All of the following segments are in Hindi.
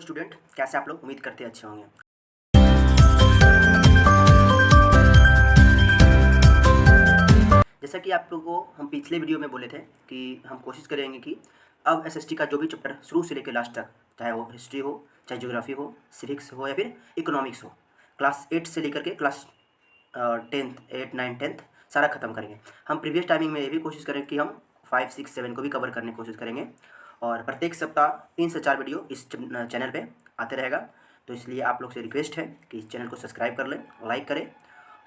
स्टूडेंट, कैसे आप लोग? उम्मीद करते हैं अच्छे होंगे। जैसा कि आप लोगों को हम पिछले वीडियो में बोले थे कि हम कोशिश करेंगे कि अब एसएसटी का जो भी चैप्टर शुरू से लेकर लास्ट तक, चाहे वो हिस्ट्री हो, चाहे ज्योग्राफी हो, सिविक्स हो या फिर इकोनॉमिक्स हो, क्लास 8 से लेकर के क्लास 8, 9, 10 सारा खत्म करेंगे। हम प्रीवियस टाइमिंग में ये भी कोशिश करेंगे कि हम 5, 6, 7 को भी कवर करने की कोशिश करेंगे और प्रत्येक सप्ताह 3 से 4 वीडियो इस चैनल पे आते रहेगा। तो इसलिए आप लोग से रिक्वेस्ट है कि इस चैनल को सब्सक्राइब कर लें, लाइक करें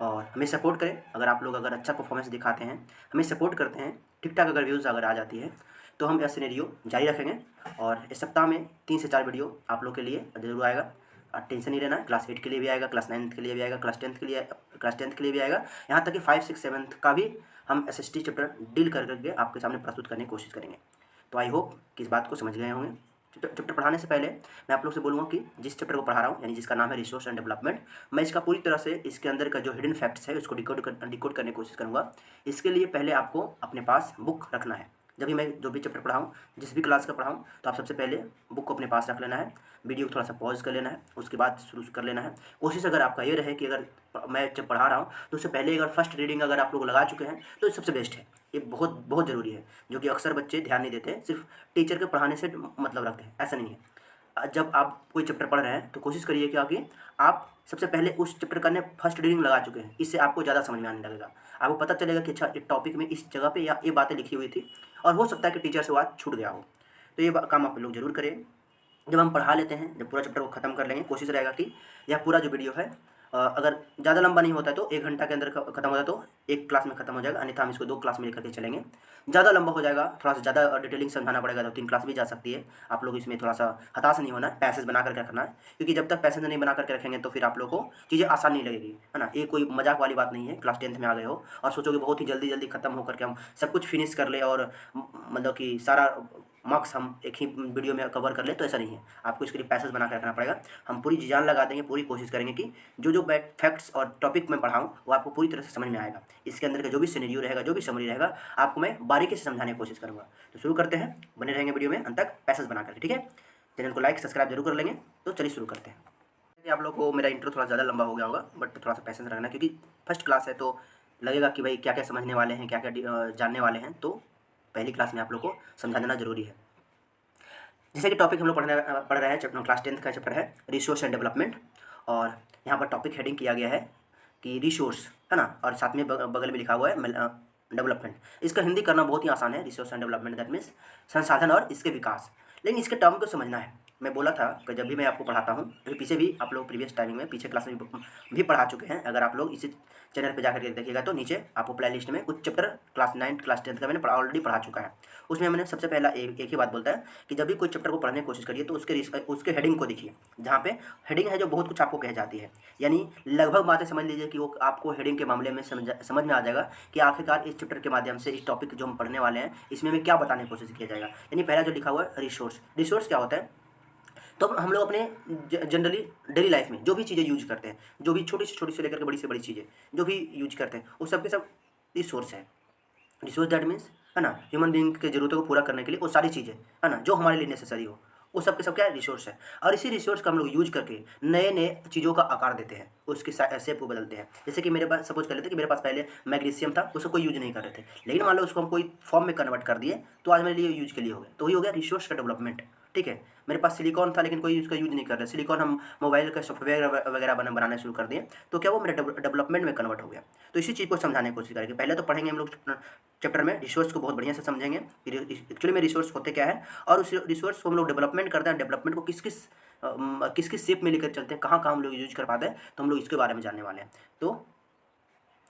और हमें सपोर्ट करें। अगर आप लोग अच्छा परफॉर्मेंस दिखाते हैं, हमें सपोर्ट करते हैं, ठीक ठाक अगर व्यूज़ अगर आ जाती है तो हम यह सिनेरियो जारी रखेंगे और इस सप्ताह में 3 से 4 वीडियो आप लोग के लिए ज़रूर आएगा। टेंशन नहीं रहना, क्लास 8 के लिए भी आएगा, क्लास 9 के लिए भी आएगा, क्लास 10 के लिए भी आएगा, यहाँ तक कि 5, 6, 7 का भी हम एसएसटी चैप्टर डील करके आपके सामने प्रस्तुत करने की कोशिश करेंगे। तो आई होप कि इस बात को समझ गए होंगे। चैप्टर पढ़ाने से पहले मैं आप लोग से बोलूँगा कि जिस चैप्टर को पढ़ा रहा हूँ, यानी जिसका नाम है रिसोर्स एंड डेवलपमेंट, मैं इसका पूरी तरह से इसके अंदर का जो हिडन फैक्ट्स है उसको डिकोड करने की कोशिश करूँगा। इसके लिए पहले आपको अपने पास बुक रखना है। जब भी मैं जो भी चैप्टर पढ़ाऊँ, जिस भी क्लास का पढ़ाऊँ, तो आप सबसे पहले बुक को अपने पास रख लेना है, वीडियो को थोड़ा सा पॉज कर लेना है, उसके बाद शुरू कर लेना है। कोशिश अगर आपका ये रहे कि अगर मैं जब पढ़ा रहा हूँ तो उससे पहले अगर फर्स्ट रीडिंग अगर आप लोग लगा चुके हैं तो सबसे बेस्ट है। ये बहुत बहुत ज़रूरी है, जो कि अक्सर बच्चे ध्यान नहीं देते, सिर्फ टीचर के पढ़ाने से मतलब रखते हैं। ऐसा नहीं है। जब आप कोई चैप्टर पढ़ रहे हैं तो कोशिश करिए कि आप सबसे पहले उस चैप्टर का फर्स्ट रीडिंग लगा चुके हैं। इससे आपको ज़्यादा समझ में आने लगेगा, आपको पता चलेगा कि अच्छा इस टॉपिक में इस जगह पे या ये बातें लिखी हुई थी और हो सकता है कि टीचर से बात छूट गया हो। तो ये काम आप लोग ज़रूर करें। जब हम पढ़ा लेते हैं, जब पूरा चैप्टर को ख़त्म कर लेंगे, कोशिश रहेगा कि यह पूरा जो वीडियो है अगर ज़्यादा लंबा नहीं होता है तो 1 घंटा के अंदर ख़त्म हो जाए तो एक क्लास में ख़त्म हो जाएगा, अन्यथा हम इसको 2 क्लास में लेकर के चलेंगे। ज़्यादा लंबा हो जाएगा, थोड़ा सा ज़्यादा डिटेलिंग समझाना पड़ेगा तो 3 क्लास भी जा सकती है। आप लोग इसमें थोड़ा सा हताश नहीं होना, पैसेज बना करके रखना है, क्योंकि जब तक पैसेज नहीं बना करके रखेंगे तो फिर आप लोग को चीज़ें आसान नहीं लगेगी, है ना। ये कोई मजाक वाली बात नहीं है। क्लास 10th में आ गए हो और सोचोगे बहुत ही जल्दी ख़त्म होकर के हम सब कुछ फिनिश कर ले और मतलब कि सारा मार्क्स हम एक ही वीडियो में कवर कर ले, तो ऐसा नहीं है। आपको इसके लिए पैसेज बना कर रखना पड़ेगा। हम पूरी जी जान लगा देंगे, पूरी कोशिश करेंगे कि जो फैक्ट्स और टॉपिक मैं पढ़ाऊँ वो आपको पूरी तरह से समझ में आएगा। इसके अंदर का जो भी सिनेरियो रहेगा, जो भी समरी रहेगा, आपको मैं बारीकी से समझाने की कोशिश करूँगा। तो शुरू करते हैं, बने रहेंगे वीडियो में अंत तक पैसेज बना करके, ठीक है। चैनल को लाइक सब्सक्राइब जरूर कर लेंगे। तो चलिए शुरू करते हैं। आप लोग को मेरा इंट्रो थोड़ा ज़्यादा लंबा हो गया होगा, बट थोड़ा सा पैसेंस रखना, क्योंकि फर्स्ट क्लास है तो लगेगा कि भाई क्या क्या समझने वाले हैं, क्या क्या जानने वाले हैं, तो पहली क्लास में आप लोग को समझा देना जरूरी है। जैसे कि टॉपिक हम लोग पढ़ रहे हैं, चैप्टर क्लास 10th का चैप्टर है रिसोर्स एंड डेवलपमेंट, और यहाँ पर टॉपिक हेडिंग किया गया है कि रिसोर्स, है ना, और साथ में बगल में लिखा हुआ है डेवलपमेंट। इसका हिंदी करना बहुत ही आसान है, resource and development, that means संसाधन और इसके विकास। लेकिन इसके टर्म को समझना है। मैं बोला था कि जब भी मैं आपको पढ़ाता हूँ, तो पीछे भी आप लोग प्रीवियस टाइमिंग में पीछे क्लास में भी पढ़ा चुके हैं। अगर आप लोग इसी चैनल पे जाकर के देखिएगा तो नीचे आपको प्ले लिस्ट में कुछ चैप्टर क्लास 9 क्लास 10 का मैंने ऑलरेडी पढ़ा चुका है। उसमें मैंने सबसे पहला एक ही बात बोलता है कि जब भी कोई चैप्टर को पढ़ने की कोशिश करिए तो उसके हेडिंग को देखिए, जहाँ पे हेडिंग है जो बहुत कुछ आपको कह जाती है, यानी लगभग बातें समझ लीजिए कि वो आपको हेडिंग के मामले में समझ में आ जाएगा कि आखिरकार इस चैप्टर के माध्यम से इस टॉपिक जो हम पढ़ने वाले हैं इसमें हमें क्या बताने की कोशिश किया जाएगा। यानी पहला जो लिखा हुआ है रिसोर्स क्या होता है, तो हम लोग अपने जनरली डेली लाइफ में जो भी चीज़ें यूज करते हैं, जो भी छोटी से लेकर के बड़ी से बड़ी चीज़ें जो भी यूज करते हैं, वो सब के सब रिसोर्स है। रिसोर्स दैट मीन्स, है ना, ह्यूमन बीइंग के जरूरतों को पूरा करने के लिए वो सारी चीज़ें, है ना, जो हमारे लिए नेसेसरी हो, वो सब के सब क्या है, रिसोर्स है। और इसी रिसोर्स का हम लोग यूज करके नए नए चीज़ों का आकार देते हैं, उसके शेप को बदलते हैं। जैसे कि मेरे पास सपोज कर लेते कि मेरे पास पहले मैग्नीशियम था, उसको कोई यूज नहीं कर रहे थे, लेकिन मान लो उसको हम कोई फॉर्म में कन्वर्ट कर दिए तो आज मेरे लिए यूज के लिए हो गया, तो वही हो गया रिसोर्स का डेवलपमेंट, ठीक है। मेरे पास सिलिकॉन था लेकिन कोई उसका यूज नहीं कर रहा, सिलिकॉन हम मोबाइल का सॉफ्टवेयर वगैरह बनाना शुरू कर दिए, तो क्या वो मेरा डेवलपमेंट में कन्वर्ट हो गया। तो इसी चीज़ को समझाने की कोशिश करेंगे। पहले तो पढ़ेंगे हम लोग चैप्टर में रिसोर्स को बहुत बढ़िया से समझेंगे, एक्चुअली में रिसोर्स होते क्या है और उस रिसोर्स को हम लोग डेवलपमेंट करते हैं, डेवलपमेंट को किस किस शेप में लेकर चलते हैं, कहाँ हम लोग यूज कर पाते हैं, तो हम लोग इसके बारे में जानने वाले हैं। तो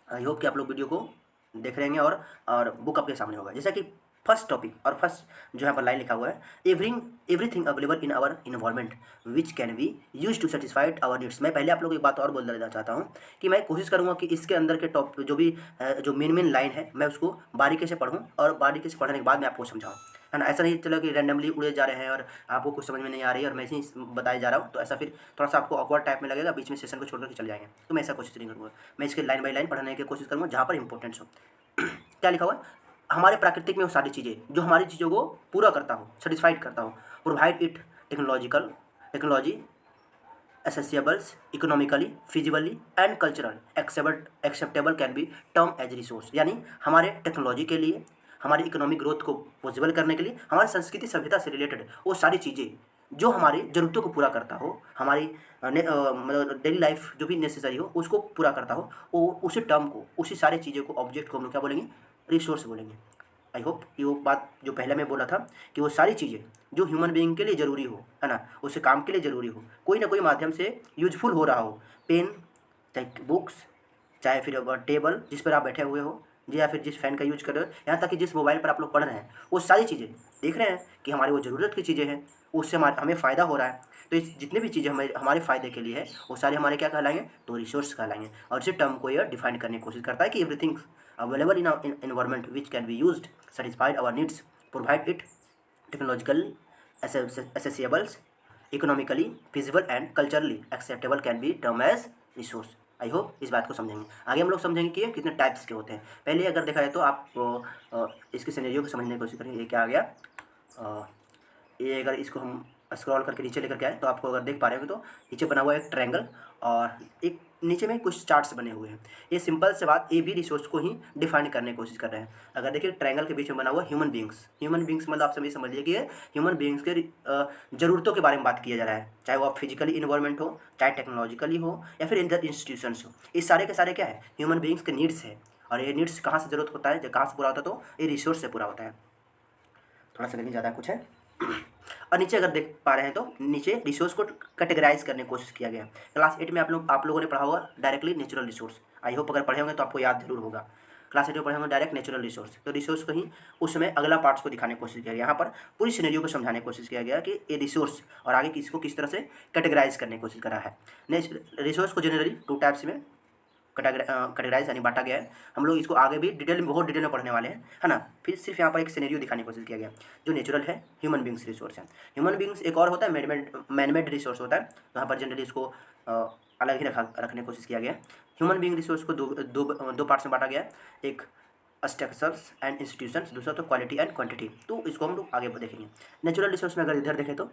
आई होप कि आप लोग वीडियो को देख रहेंगे और बुक आपके सामने होगा। जैसा कि फर्स्ट टॉपिक और फर्स्ट जो यहाँ पर लाइन लिखा हुआ है, everything available in our environment which can be use to satisfied our needs. मैं पहले आप लोग एक बात और बोल देना चाहता हूँ कि मैं कोशिश करूँगा कि इसके अंदर के टॉप जो भी जो मेन लाइन है मैं उसको बारीकी से पढ़ूँ और बारीकी से पढ़ने के बाद मैं आपको समझाऊँ, है ना। ऐसा नहीं चलो कि रैंडमली उड़े जा रहे हैं और आपको कुछ समझ में नहीं आ रही है और मैं ही बताया जा रहा हूँ, तो ऐसा फिर थोड़ा सा आपको ऑकवर्ड टाइप में लगेगा, बीच में सेशन को छोड़ करके चल जाएंगे। तो मैं ऐसा कोशिश नहीं करूँगा, मैं इसके लाइन बाई लाइन पढ़ने की कोशिश करूँगा जहाँ पर इंपॉर्टेंट्स हो। क्या लिखा हुआ है, हमारे प्राकृतिक में वो सारी चीज़ें जो हमारी चीज़ों को पूरा करता हो, सेटिस्फाइड करता हो, provide it technological technology accessibles, economically, feasibly and cultural acceptable can be term as resource। यानी हमारे टेक्नोलॉजी के लिए, हमारी इकोनॉमिक ग्रोथ को पॉसिबल करने के लिए, हमारी संस्कृति सभ्यता से रिलेटेड वो सारी चीज़ें जो हमारी ज़रूरतों को पूरा करता हो, हमारी मतलब डेली लाइफ जो भी नेसेसरी हो उसको पूरा करता हो, वो उसी टर्म को, उसी सारी चीज़ों को, ऑब्जेक्ट को हम लोग क्या बोलेंगे, रिसोर्स बोलेंगे। आई होप ये वो बात जो पहले मैं बोला था कि वो सारी चीज़ें जो ह्यूमन बीइंग के लिए ज़रूरी हो, है ना, उससे काम के लिए ज़रूरी हो, कोई ना कोई माध्यम से यूजफुल हो रहा हो, पेन, चाहे बुक्स, चाहे फिर टेबल जिस पर आप बैठे हुए हो, या फिर जिस फ़ैन का यूज कर रहे हो, यहाँ तक कि जिस मोबाइल पर आप लोग पढ़ रहे हैं, वो सारी चीज़ें देख रहे हैं कि हमारी वो ज़रूरत की चीज़ें हैं, उससे हमें फ़ायदा हो रहा है। तो इस जितने भी चीज़ें हमारे फ़ायदे के लिए है, वो सारे हमारे क्या कहलाएंगे, तो रिसोर्स कहलाएंगे। और इसी टर्म को यह डिफाइन करने की कोशिश करता है कि everything available in environment which can be used satisfied our needs, provide it technologically accessible, economically feasible and culturally acceptable can be termed as resource। I hope इस बात को समझेंगे। आगे हम लोग समझेंगे कि ये कितने टाइप्स के होते हैं। पहले अगर देखा जाए तो आप इसके सिनेरियो को समझने की कोशिश करेंगे। ये क्या आ गया, ये अगर इसको हम स्क्रॉल करके नीचे लेकर के आए तो आपको अगर देख पा रहे हो तो नीचे बना हुआ है एक ट्रायंगल और एक नीचे में कुछ चार्ट्स बने हुए हैं। ये सिंपल से बात ए बी रिसोर्स को ही डिफाइन करने की कोशिश कर रहे हैं। अगर देखिए ट्रायंगल के बीच में बना हुआ ह्यूमन बींग्स मतलब आप सभी समझ लीजिए कि ये ह्यूमन बींग्स के ज़रूरतों के बारे में बात किया जा रहा है, चाहे वो आप फिजिकली इन्वायरमेंट हो, चाहे टेक्नोलॉजिकली हो, या फिर इंटर इंस्टीट्यूशंस हो। ये सारे के सारे क्या है, ह्यूमन बींग्स के नीड्स है। और ये नीड्स कहाँ से ज़रूरत होता है, जब कहाँ से पूरा होता है, तो ये रिसोर्स से पूरा होता है। थोड़ा सा लेकिन ज़्यादा कुछ है। और नीचे अगर देख पा रहे हैं तो नीचे रिसोर्स को कैटेगराइज करने की कोशिश किया गया। क्लास 8 में आप लोगों ने पढ़ा होगा directly natural resource. I hope अगर पढ़े होंगे तो आपको याद जरूर होगा। क्लास 8 में पढ़े होंगे डायरेक्ट नेचुरल रिसोर्स। तो रिसोर्स को ही उसमें अगला पार्ट्स को दिखाने की कोशिश किया गया। यहाँ पर पूरी सिनेरियो को समझाने की कोशिश किया गया कि ये रिसोर्स और आगे किसको किस तरह से कैटेगराइज करने की कोशिश करा है। रिसोर्स को जनरली 2 टाइप्स में कैटेगराइज यानी बांटा गया है। हम लोग इसको आगे भी डिटेल में, बहुत डिटेल में पढ़ने वाले हैं, है ना। फिर सिर्फ यहाँ पर एक सिनेरियो दिखाने की कोशिश किया गया जो नेचुरल है, ह्यूमन बींग्स रिसोर्स है। ह्यूमन बींग्स एक और होता है मैनमेड रिसोर्स होता है। तो यहाँ पर जनरली इसको अलग ही रखने की कोशिश किया गया। ह्यूमन बींग रिसोर्स को दो पार्ट्स में बांटा गया है, एक स्ट्रक्चर्स एंड इंस्टीट्यूशंस, दूसरा तो क्वालिटी एंड क्वांटिटी। तो इसको हम लोग आगे देखेंगे। नेचुरल रिसोर्स में अगर इधर देखें तो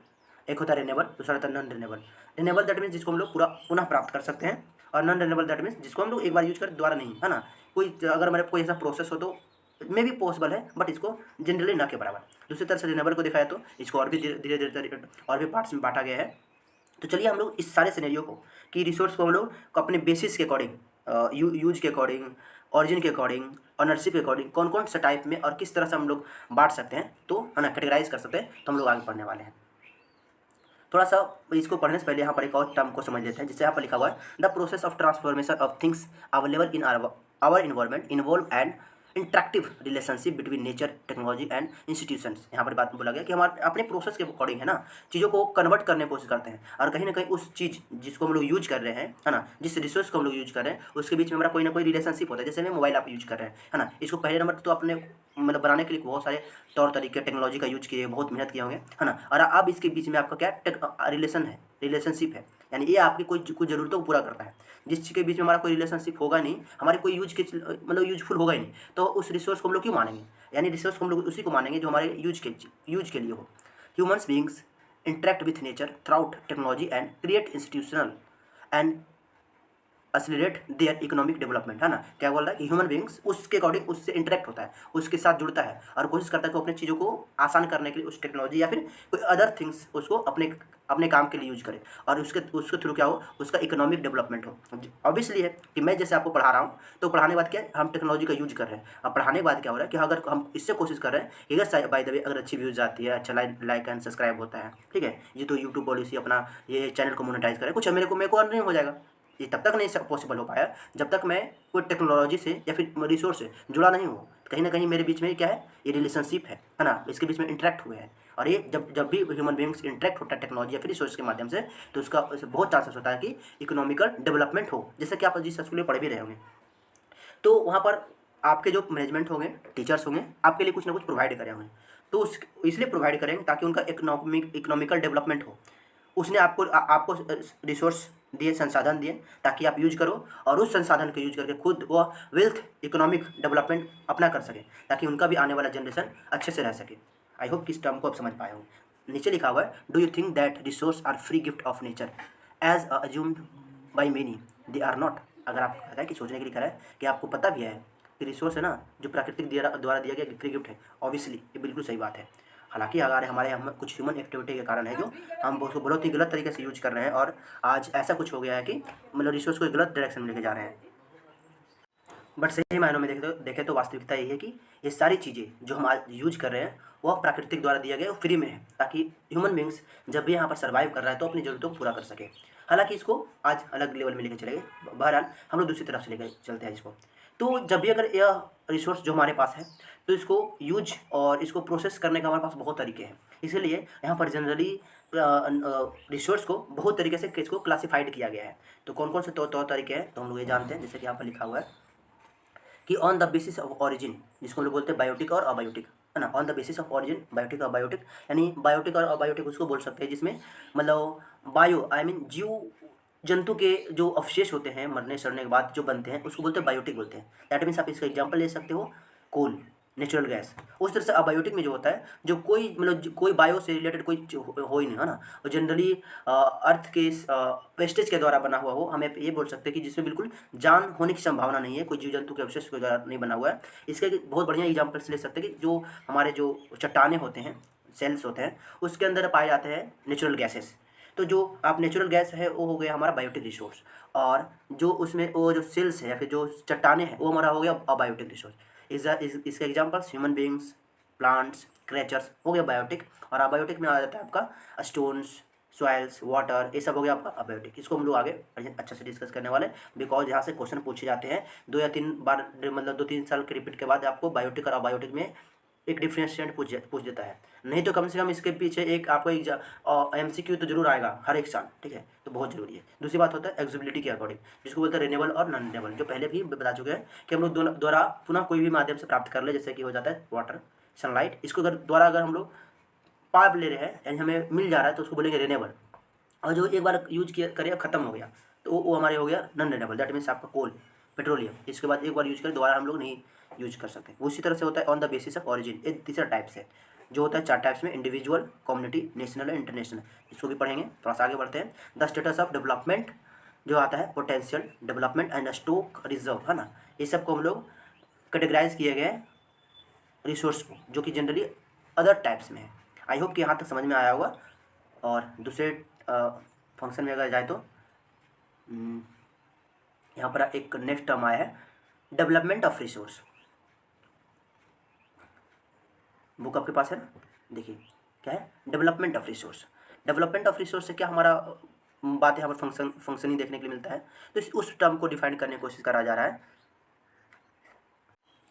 एक होता है रिन्यूएबल, दूसरा होता है non renewable. Renewable that means जिसको हम लोग पूरा पुनः प्राप्त कर सकते हैं, और नॉन रिन्यूएबल दैट मीन्स जिसको हम लोग एक बार यूज करें दोबारा नहीं, है ना। कोई अगर हमारे कोई ऐसा प्रोसेस हो तो मे भी पॉसिबल है, बट इसको जनरली ना के बराबर। दूसरी तरह से रिन्यूएबल को दिखाया तो इसको और भी धीरे धीरे और भी पार्ट्स में बांटा गया है। तो चलिए हम लोग इस सारे सिनेरियो को कि रिसोर्स को हम लोग अपने बेसिस के अकॉर्डिंग, यूज के अकॉर्डिंग, ऑरिजिन के अकॉर्डिंग, ऑनरशिप के अकॉर्डिंग कौन कौन सा टाइप में और किस तरह से हम लोग बांट सकते हैं, तो है ना, कैटेगराइज कर सकते हैं। तो हम लोग आगे पढ़ने वाले हैं। थोड़ा सा इसको पढ़ने से पहले यहाँ पर एक और टर्म को समझ लेते हैं, जिससे यहाँ पर लिखा हुआ है the process of transformation of things available in our environment involve and interactive relationship between nature, technology and institutions. यहाँ पर बात में बोला गया कि हमारे अपने प्रोसेस के अकॉर्डिंग, है ना, चीज़ों को कन्वर्ट करने की कोशिश करते हैं। और कहीं ना कहीं उस चीज़ जिसको हम लोग यूज कर रहे हैं, है ना, जिस रिसोर्स को हम लोग यूज कर रहे हैं, उसके बीच में हमारा कोई ना कोई रिलेशनशिप होता है। जैसे में मोबाइल आप यूज कर रहे हैं, है ना, इसको पहले नंबर तो अपने मतलब बनाने के लिए बहुत सारे तौर तरीके टेक्नोलॉजी का यूज किए, बहुत मेहनत किए होंगे, है ना। और अब इसके बीच में आपका क्या रिलेशनशिप है, यानी ये आपकी कुछ ज़रूरतों को पूरा करता है। जिस के बीच में हमारा कोई रिलेशनशिप होगा नहीं, हमारे कोई मतलब यूजफुल होगा ही नहीं, तो उस रिसोर्स को हम लोग क्यों मानेंगे, यानी रिसोर्स को हम लोग उसी को मानेंगे जो हमारे यूज के लिए हो। Humans beings interact with nature through technology and create institutional and accelerate their economic development, है ना। क्या बोल रहा है कि ह्यूमन बींग्स उसके अकॉर्डिंग उससे इंटरेक्ट होता है, उसके साथ जुड़ता है और कोशिश करता है कि अपने चीज़ों को आसान करने के लिए उस टेक्नोलॉजी या फिर कोई अदर थिंग्स उसको अपने काम के लिए यूज करे, और उसके थ्रू क्या हो, उसका इकोनॉमिक डेवलपमेंट हो। ऑब्वियसली है कि मैं जैसे आपको पढ़ा रहा हूँ, तो पढ़ाने के बाद क्या है, हम टेक्नोलॉजी का यूज कर रहे हैं। अब पढ़ाने के बाद क्या हो रहा है कि अगर हम इससे कोशिश कर रहे हैं कि अगर बाय द वे अगर अच्छी व्यूज़ आती है, अच्छा लाइक एंड सब्सक्राइब होता है, ठीक है, ये तो यूट्यूब पॉलिसी अपना ये चैनल को मोनेटाइज करे, कुछ मेरे को अर्निंग हो जाएगा। ये तब तक नहीं पॉसिबल हो पाया जब तक मैं कोई टेक्नोलॉजी से या फिर रिसोर्स से जुड़ा नहीं हूँ। कहीं ना कहीं मेरे बीच में क्या है, ये रिलेशनशिप है ना, इसके बीच में इंटरेक्ट हुए हैं। और ये जब भी ह्यूमन बींग्स इंटरेक्ट होता है टेक्नोलॉजी या फिर रिसोर्स के माध्यम से, तो उसका बहुत चांसेस होता है कि इकोनॉमिकल डेवलपमेंट हो, जैसे कि आप जिस स्कूल में पढ़ भी रहे होंगे। तो वहाँ पर आपके जो मैनेजमेंट होंगे, टीचर्स होंगे, आपके लिए कुछ ना कुछ प्रोवाइड करे होंगे। तो इसलिए प्रोवाइड करेंगे ताकि उनका इकोनॉमिकल डेवलपमेंट हो। उसने आपको रिसोर्स दिए, संसाधन दिए, ताकि आप यूज करो और उस संसाधन को यूज करके खुद वह वेल्थ इकोनॉमिक डेवलपमेंट अपना कर सके, ताकि उनका भी आने वाला जनरेशन अच्छे से रह सके। आई होप कि इस टर्म को आप समझ पाए हो। नीचे लिखा हुआ है, do you think that resource are free gift of nature as assumed by many, they are not. अगर आप कहता है कि सोचने के लिए कह रहा है कि आपको पता भी है कि रिसोर्स है ना जो प्राकृतिक द्वारा दिया गया फ्री गिफ्ट है, ऑब्वियसली ये बिल्कुल सही बात है। हालांकि अगर हमारे हम कुछ ह्यूमन एक्टिविटी के कारण है जो हम उसको बहुत ही गलत तरीके से यूज कर रहे हैं, और आज ऐसा कुछ हो गया है कि मतलब रिसोर्स को गलत डायरेक्शन में लेके जा रहे हैं। बट सही मायनों में देखें तो वास्तविकता यही है कि ये सारी चीज़ें जो हम आज यूज कर रहे हैं वो प्राकृतिक द्वारा दिया गया, वो फ्री में है, ताकि ह्यूमन बींग्स जब भी यहाँ पर सर्वाइव कर रहा है तो अपनी ज़रूरतों को पूरा कर सके। हालांकि इसको आज अलग लेवल में लेकर चले गए, बहरहाल हम लोग दूसरी तरफ से लेकर चलते हैं इसको। तो जब भी अगर यह रिसोर्स जो हमारे पास है तो इसको यूज और इसको प्रोसेस करने का हमारे पास बहुत तरीके हैं, इसीलिए यहाँ पर जनरली रिसोर्स को बहुत तरीके से इसको क्लासिफाइड किया गया है। तो कौन कौन से तौर तरीके हैं तो हम लोग ये जानते हैं, जैसे कि यहाँ पर लिखा हुआ है कि on the basis of origin, जिसको हम लोग बोलते हैं बायोटिक और अबायोटिक, है ना। On the basis of origin biotic और अबायोटिक, यानी बायोटिक और अबायोटिक उसको बोल सकते हैं जिसमें मतलब बायो आई मीन जीव जंतु के जो अवशेष होते हैं मरने सड़ने के बाद जो बनते हैं उसको बोलते हैं बायोटिक बोलते हैं। दैट मीन्स आप इसका एग्जांपल ले सकते हो कोल, नेचुरल गैस। उस तरह से अबायोटिक में जो होता है जो कोई मतलब कोई बायो से रिलेटेड कोई हो ही नहीं, है ना, और जनरली अर्थ के वेस्टेज के द्वारा बना हुआ हो, हमें ये बोल सकते हैं कि जिसमें बिल्कुल जान होने की संभावना नहीं है, कोई जीव जंतु के अवशेष के द्वारा नहीं बना हुआ है। इसके बहुत बढ़िया एग्जाम्पल्स ले सकते हैं कि जो हमारे जो चट्टाने होते हैं, सेल्स होते हैं, उसके अंदर पाए जाते हैं नेचुरल गैसेस। तो जो आप नेचुरल गैस है वो हो गया हमारा बायोटिक रिसोर्स, और जो उसमें वो जो सेल्स है या फिर जो चट्टाने हैं वो हमारा हो गया अबायोटिक रिसोर्स। इसके examples human beings, plants, creatures हो गया बायोटिक, और अबायोटिक में आ जाता है आपका स्टोन्स, सॉइल्स, वाटर, ये सब हो गया आपका अबायोटिक। इसको हम लोग आगे अच्छे से डिस्कस करने वाले, बिकॉज यहाँ से क्वेश्चन पूछे जाते हैं 2 या 3 बार, मतलब 2-3 साल के रिपीट के बाद आपको बायोटिक और अबायोटिक में एक डिफ्रेंशिएट पूछ देता है। नहीं तो कम से कम इसके पीछे एक आपको MCQ तो जरूर आएगा हर एक साल, ठीक है, तो बहुत जरूरी है। दूसरी बात होता है एग्जिबिलिटी के अकॉर्डिंग, जिसको बोलते हैं रेनेबल और नॉन रेनेबल, जो पहले भी बता चुके हैं कि हम लोग द्वारा पुनः कोई भी माध्यम से प्राप्त कर ले, जैसे कि हो जाता है वाटर, सनलाइट, इसको अगर हम लोग पाइप ले रहे हैं यानी हमें मिल जा रहा है तो उसको बोलेंगे रेनेबल, और जो एक बार यूज किया करे ख़त्म हो गया तो वो हमारे हो गया नॉन रेनेबल। दैट मीन्स आपका कोल, पेट्रोलियम, इसके बाद एक बार यूज करें दोबारा हम लोग नहीं यूज कर सकते। उसी तरह से होता है on the basis of origin, ये तीसरा टाइप्स है, जो होता है 4 टाइप्स में, इंडिविजुअल, कम्युनिटी, नेशनल और इंटरनेशनल। इसको भी पढ़ेंगे, थोड़ा सा आगे बढ़ते हैं। द स्टेटस ऑफ डेवलपमेंट जो आता है, potential development and stock reserve, है ना, ये सब को हम लोग कैटेगराइज किए गए रिसोर्स को, जो कि जनरली अदर टाइप्स में है। आई होप कि यहाँ तक समझ में आया होगा। और दूसरे फंक्शन में अगर जाए तो यहाँ पर एक नेक्स्ट टर्म आया है डेवलपमेंट ऑफ रिसोर्स। बुक आपके पास है ना, देखिए क्या है development of resource. Development of resource से क्या हमारा बात यहाँ पर फंक्शन ही देखने के लिए मिलता है। तो उस टर्म को डिफाइन करने की कोशिश करा जा रहा है।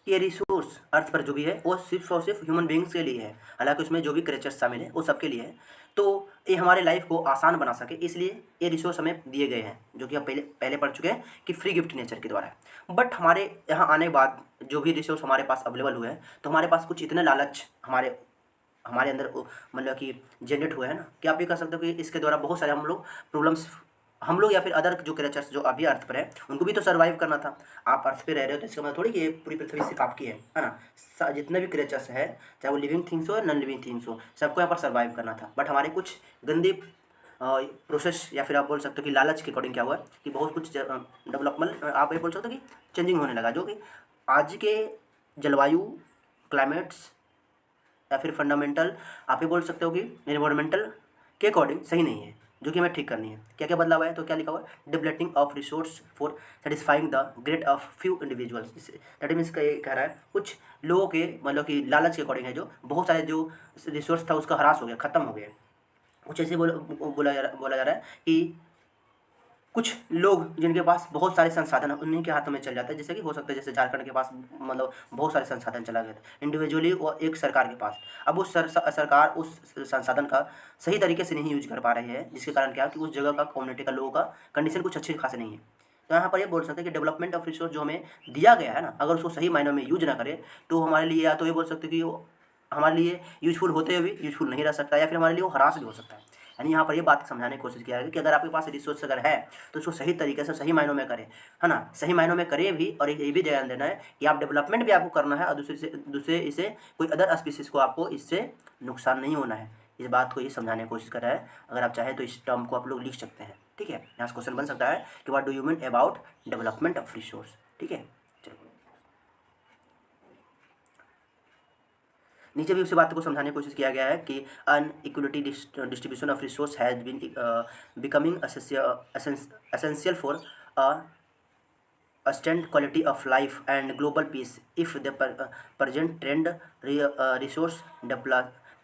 ये रिसोर्स अर्थ पर जो भी है वो सिर्फ और सिर्फ ह्यूमन बींग्स के लिए है, हालांकि उसमें जो भी क्रिएचर्स शामिल है वो सबके लिए है। तो ये हमारे लाइफ को आसान बना सके इसलिए ये रिसोर्स हमें दिए गए हैं, जो कि हम पहले पढ़ चुके हैं कि फ्री गिफ्ट नेचर के द्वारा है। बट हमारे यहाँ आने के बाद जो भी रिसोर्स हमारे पास अवेलेबल हुए हैं तो हमारे पास कुछ इतने लालच हमारे अंदर मतलब कि जनरेट हुए हैं ना, कि आप ये कह सकते हो कि इसके द्वारा बहुत सारे हम लोग या फिर अदर जो क्रिएचर्स जो अभी अर्थ पर है उनको भी तो सर्वाइव करना था। आप अर्थ पे रह रहे हो तो इसका मतलब थोड़ी कि ये पूरी पृथ्वी सिर्फ आपकी है ना। जितने भी क्रिएचर्स है, चाहे वो लिविंग थिंग्स हो या नॉन लिविंग थिंग्स हो, सबको यहाँ पर सर्वाइव करना था। बट हमारे कुछ गंदे प्रोसेस या फिर आप बोल सकते हो कि लालच के अकॉर्डिंग क्या हुआ कि बहुत कुछ डेवलपमेंट आप ये बोल सकते हो कि चेंजिंग होने लगा, जो कि आज के जलवायु, क्लाइमेट्स या फिर फंडामेंटल आप ये बोल सकते हो कि एनवायरमेंटल के अकॉर्डिंग सही नहीं है, जो कि हमें ठीक करनी है। क्या क्या बदलाव है तो क्या लिखा हुआ है, developing of resource for satisfying the grade of few individuals. That means का ये कह रहा है कुछ लोगों के मतलब कि लालच के अकॉर्डिंग है, जो बहुत सारे जो रिसोर्स था उसका ह्रास हो गया, खत्म हो गया। कुछ ऐसे बोला जा रहा है कि कुछ लोग जिनके पास बहुत सारे संसाधन हैं उन्हीं के हाथों में चल जाता है, जैसे कि हो सकता है जैसे झारखंड के पास मतलब बहुत सारे संसाधन चला गया था इंडिविजुअली और एक सरकार के पास। अब उस सरकार उस संसाधन का सही तरीके से नहीं यूज कर पा रही है, जिसके कारण क्या कि उस जगह का कम्युनिटी का लोगों का कंडीशन कुछ अच्छे खासे नहीं है। तो यहाँ पर ये बोल सकते हैं कि डेवलपमेंट ऑफ रिसोर्स जो हमें दिया गया है ना, अगर उसको सही मायनों में यूज ना करें तो हमारे लिए या तो ये बोल सकते हैं कि वो हमारे लिए यूजफुल होते हुए भी यूजफुल नहीं रह सकता, या फिर हमारे लिए वो हरास भी हो सकता है। यानी यहाँ पर ये बात समझाने की कोशिश किया है कि अगर आपके पास रिसोर्स अगर है तो उसको सही तरीके से सही मायनों में करें, है ना, सही मायनों में करें भी। और ये भी ध्यान देना है कि आप डेवलपमेंट भी आपको करना है और दूसरे इसे कोई अदर स्पीसीज को आपको इससे नुकसान नहीं होना है। इस बात को ये समझाने की कोशिश कर रहा है। अगर आप चाहें तो इस टर्म को आप लोग लिख सकते हैं, ठीक है। यहाँ से क्वेश्चन बन सकता है कि what do you mean about development of resource, ठीक है। चलो नीचे भी उसी बात को समझाने की कोशिश किया गया है कि inequality distribution of resource has been becoming essential for a sustained quality of life and global peace. If the present trend resource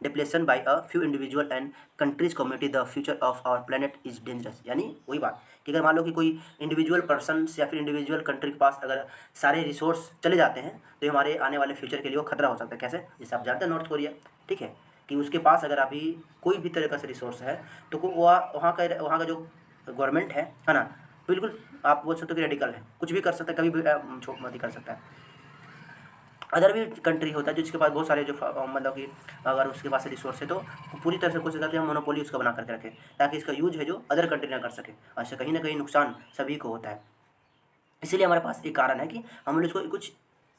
depletion by a few individual and countries community, the future of our planet is dangerous. यानी वही बात कि अगर मान लो कि कोई इंडिविजुअल पर्सन या फिर इंडिविजुअल कंट्री के पास अगर सारे रिसोर्स चले जाते हैं तो ये हमारे आने वाले फ्यूचर के लिए वो खतरा हो सकता है। कैसे? जैसे आप जानते हैं नॉर्थ कोरिया, ठीक है, कि उसके पास अगर अभी कोई भी तरह का से रिसोर्स है तो वहाँ का जो गवर्नमेंट है ना, बिल्कुल आप बोल सकते हो कि रेडिकल है, कुछ भी कर सकता है, कभी भी मत कर सकता है। अदर भी कंट्री होता है जिसके पास बहुत सारे जो मतलब कि अगर उसके पास रिसोर्स है तो पूरी तरह से कोशिश करते हैं हम मोनोपोली उसका बना करके रखें ताकि इसका यूज है जो अदर कंट्री ना कर सके, और इससे कहीं ना कहीं नुकसान सभी को होता है। इसीलिए हमारे पास एक कारण है कि हम लोग इसको कुछ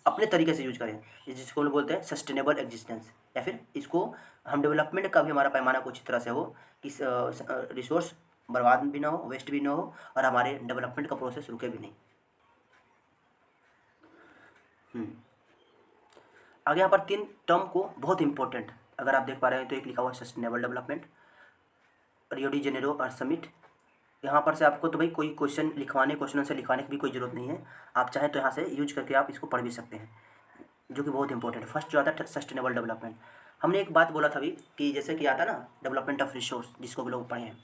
अपने तरीके से यूज करें, जिसको हम लोग बोलते हैं सस्टेनेबल एग्जिस्टेंस, या फिर इसको हम डेवलपमेंट का भी हमारा पैमाना कुछ तरह से हो कि रिसोर्स बर्बाद भी ना हो, वेस्ट भी ना हो, और हमारे डेवलपमेंट का प्रोसेस रुके भी नहीं। आगे यहाँ पर 3 टर्म को बहुत इंपॉर्टेंट अगर आप देख पा रहे हैं तो एक लिखा हुआ है sustainable development, Rio de Janeiro earth summit. यहाँ पर से आपको तो भाई कोई क्वेश्चन से लिखवाने की भी कोई ज़रूरत नहीं है, आप चाहे तो यहाँ से यूज करके आप इसको पढ़ भी सकते हैं, जो कि बहुत इंपॉर्टेंट है। फर्स्ट जो आता है सस्टेनेबल डेवलपमेंट, हमने एक बात बोला था अभी कि जैसे कि आता है ना डेवलपमेंट ऑफ रिसोर्स, जिसको भी लोग पढ़े हैं,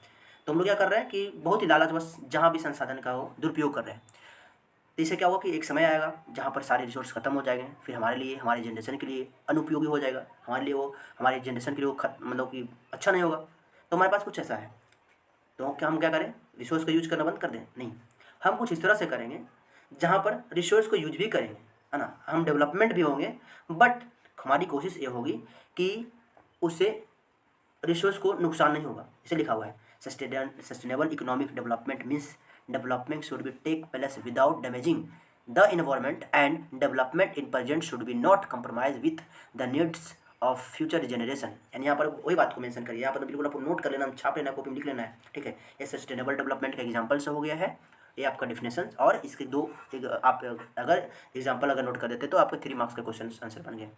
तो हम लोग क्या कर रहे हैं कि बहुत ही लालच बस जहाँ भी संसाधन का हो दुरुपयोग कर रहे हैं। तो इससे क्या होगा कि एक समय आएगा जहाँ पर सारे रिसोर्स खत्म हो जाएंगे, फिर हमारे लिए, हमारे जनरेशन के लिए अनुपयोगी हो जाएगा, हमारे लिए वो, हमारे जनरेशन के लिए वो मतलब कि अच्छा नहीं होगा। तो हमारे पास कुछ ऐसा है, तो क्या हम क्या करें, रिसोर्स को यूज करना बंद कर दें? नहीं, हम कुछ इस तरह से करेंगे जहाँ पर रिसोर्स को यूज भी करेंगे, है ना, हम डेवलपमेंट भी होंगे, बट हमारी कोशिश ये होगी कि उससे रिसोर्स को नुकसान नहीं होगा। इसे लिखा हुआ है sustainable economic development means development should be take place without damaging the environment and development in present should be not compromise with the needs of future generation. यानी यहाँ पर वही बात को मेंशन करिए, यहाँ पर तो बिल्कुल आपको नोट कर लेना, छाप लेना, कॉपी में लिख लेना है, ठीक है। ये सस्टेनेबल डेवलपमेंट का एग्जांपल से हो गया है, ये आपका डेफिनेशन, और इसके दो आप अगर एग्जांपल अगर नोट कर देते तो आपके 3 मार्क्स का क्वेश्चन आंसर बन गया।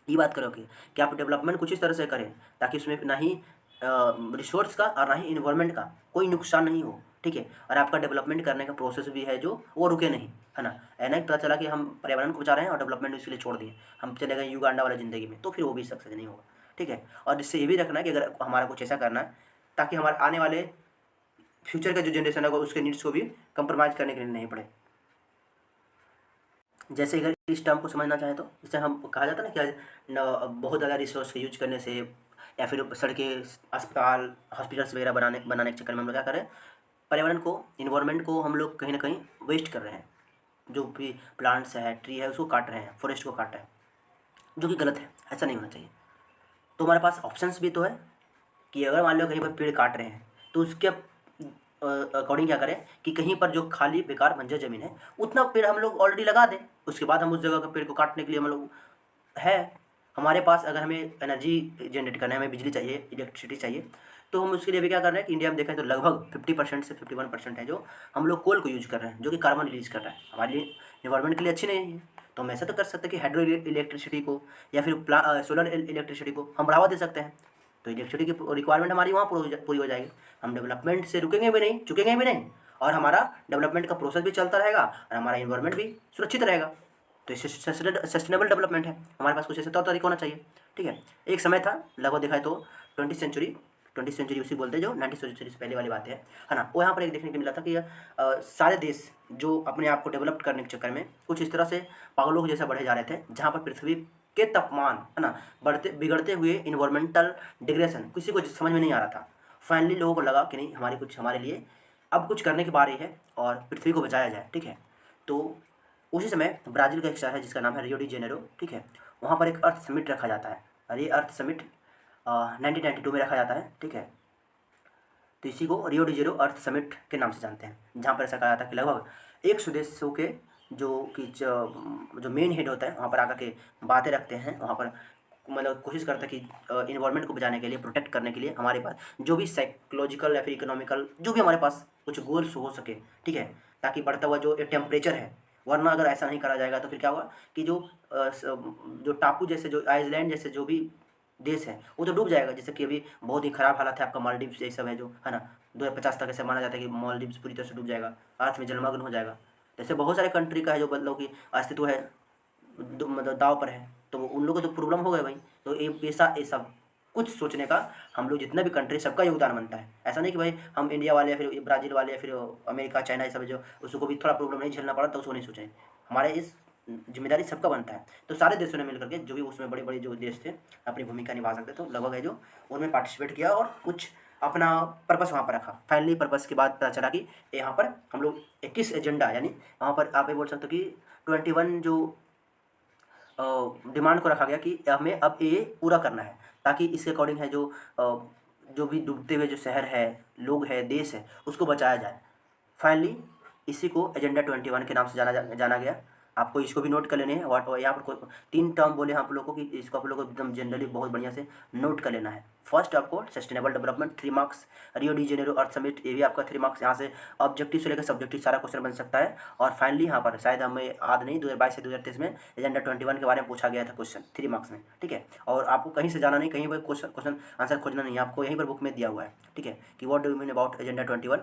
ये बात करोगे कि आप डेवलपमेंट कुछ इस तरह से करें ताकि उसमें ना ही रिसोर्स का और ना ही इन्वायरमेंट का कोई नुकसान नहीं हो, ठीक है, और आपका डेवलपमेंट करने का प्रोसेस भी है जो वो रुके नहीं, है ना। ऐसा पता चला कि हम पर्यावरण को बचा रहे हैं और डेवलपमेंट इसके लिए छोड़ दिए, हम चले गए युगांडा वाला ज़िंदगी में, तो फिर वो भी सक्सेस नहीं होगा, ठीक है। और इससे ये भी रखना है कि अगर हमारा कुछ ऐसा करना है ताकि हमारे आने वाले फ्यूचर का जो जनरेशन है उसके नीड्स को भी कंप्रोमाइज़ करने के लिए नहीं पड़े। जैसे अगर इस टर्म को समझना चाहें तो जैसे हम कहा जाता है ना कि बहुत ज़्यादा रिसोर्स का यूज करने से या फिर सड़कें, अस्पताल, हॉस्पिटल्स वगैरह बनाने के चक्कर में हम लोग क्या करें, पर्यावरण को, इन्वायरमेंट को हम लोग कहीं ना कहीं वेस्ट कर रहे हैं। जो भी प्लांट्स है, ट्री है, उसको काट रहे हैं, फॉरेस्ट को काट रहे हैं, जो कि गलत है, ऐसा नहीं होना चाहिए। तो हमारे पास ऑप्शंस भी तो है कि अगर मान लो कहीं पर पेड़ काट रहे हैं तो उसके अकॉर्डिंग क्या करें कि कहीं पर जो खाली बेकार बंजर ज़मीन है उतना पेड़ हम लोग ऑलरेडी लगा दें, उसके बाद हम उस जगह का पेड़ को काटने के लिए हम लोग है हमारे पास, अगर हमें एनर्जी जनरेट करना है, हमें बिजली चाहिए, इलेक्ट्रिसिटी चाहिए, तो हम उसके लिए भी क्या कर रहे हैं कि इंडिया में देखें तो लगभग 50% से 51% है जो हम लोग कोल को यूज कर रहे हैं, जो कि कार्बन रिलीज कर रहा है, हमारे लिए इन्वायरमेंट के लिए अच्छी नहीं है। तो हम ऐसा तो कर सकते हैं कि हाइड्रो इलेक्ट्रिसिटी को या फिर सोलर इलेक्ट्रिसिटी को हम बढ़ावा दे सकते हैं, तो इलेक्ट्रिसिटी की रिक्वायरमेंट हमारी वहाँ पूरी हो जाएगी, हम डेवलपमेंट से रुकेंगे भी नहीं, चुकेंगे भी नहीं, और हमारा डेवलपमेंट का प्रोसेस भी चलता रहेगा और हमारा इन्वायरमेंट भी सुरक्षित रहेगा। तो इससे सस्टेनेबल डेवलपमेंट है, हमारे पास कुछ ऐसे तौर तरीका होना चाहिए, ठीक है। एक समय था लगभग देखा है तो 20th सेंचुरी उसी बोलते हैं जो 19th सेंचुरी से पहले वाली बात है ना, वो यहाँ पर एक देखने को मिला था कि सारे देश जो अपने आप को डेवलप करने के चक्कर में कुछ इस तरह से पागलों के जैसा बढ़े जा रहे थे, जहाँ पर पृथ्वी के तापमान, है ना, बिगड़ते हुए इन्वायरमेंटल डिग्रेशन किसी को समझ में नहीं आ रहा था। फाइनली लोगों को लगा कि नहीं, हमारे लिए अब कुछ करने की बारी है और पृथ्वी को बचाया जाए, ठीक है। तो उसी समय ब्राज़ील का एक शहर है जिसका नाम है रियो डी जेनेरो, ठीक है, वहाँ पर एक अर्थ समिट रखा जाता है, और ये अर्थ समिट 1992 में रखा जाता है, ठीक है। तो इसी को रियो डी जेनेरो अर्थ समिट के नाम से जानते हैं, जहाँ पर ऐसा कहा जाता है कि लगभग 100 देशों के जो मेन हेड होता है वहाँ पर आकर के बातें रखते हैं, वहाँ पर मतलब कोशिश करता है कि इन्वायरमेंट को बचाने के लिए, प्रोटेक्ट करने के लिए हमारे पास जो भी साइकोलॉजिकल या फिर इकोनॉमिकल जो भी हमारे पास कुछ गोल्स हो सके, ठीक है, ताकि बढ़ता हुआ जो टेम्परेचर है, वरना अगर ऐसा नहीं करा जाएगा तो फिर क्या होगा कि जो टापू जैसे, जो आइसलैंड जैसे जो भी देश है वो तो डूब जाएगा। जैसे कि अभी बहुत ही ख़राब हालत है आपका मालदीव्स, ये सब है जो है ना, 2050 तक ऐसे माना जाता है कि मालदीव्स पूरी तरह से डूब जाएगा, अर्थ में जलमग्न हो जाएगा। जैसे बहुत सारे कंट्री का है जो मतलब कि अस्तित्व है मतलब दाव पर है, तो उन लोगों को तो प्रॉब्लम हो गया भाई। तो ये सब कुछ सोचने का हम लोग जितना भी कंट्री सबका योगदान बनता है। ऐसा नहीं कि भाई हम इंडिया वाले या फिर ब्राज़ील वाले या फिर अमेरिका चाइना ये सब जो उसको भी थोड़ा प्रॉब्लम नहीं झेलना पड़ा तो उसको नहीं सोचें। हमारे इस जिम्मेदारी सबका बनता है। तो सारे देशों ने मिलकर के जो भी उसमें बड़े बड़े जो देश थे अपनी भूमिका निभा सकते, तो लगभग है जो उनमें पार्टिसिपेट किया और कुछ अपना पर्पस वहाँ पर रखा। फाइनली पर्पस के बाद पता चला कि यहाँ पर हम लोग 21 एजेंडा, यानी वहाँ पर आप ये बोल सकते हो कि 21 जो डिमांड को रखा गया कि हमें अब ये पूरा करना है, ताकि इसके अकॉर्डिंग है जो भी डूबते हुए जो शहर है, लोग है, देश है, उसको बचाया जाए। फाइनली इसी को एजेंडा 21 के नाम से जाना गया। आपको इसको भी नोट कर लेने हैं। यहाँ पर 3 टर्म बोले हैं आप लोगों को कि इसको आप लोगों को एकदम जनरली बहुत बढ़िया से नोट कर लेना है। फर्स्ट आपको sustainable development 3 marks, Rio de Janeiro earth summit ये भी आपका 3 मार्क्स। यहाँ से ऑब्जेक्टिव से लेकर सब्जेक्टिव सारा क्वेश्चन बन सकता है। और फाइनली यहाँ पर शायद हमें याद नहीं 2022 से 2023 में एजेंडा 21 के बारे में पूछा गया था क्वेश्चन 3 मार्क्स में, ठीक है। और आपको कहीं से जाना नहीं, कहीं पर क्वेश्चन आंसर खोजना नहीं है, आपको यहीं पर बुक में दिया हुआ है, ठीक है, कि what do you mean about agenda 21।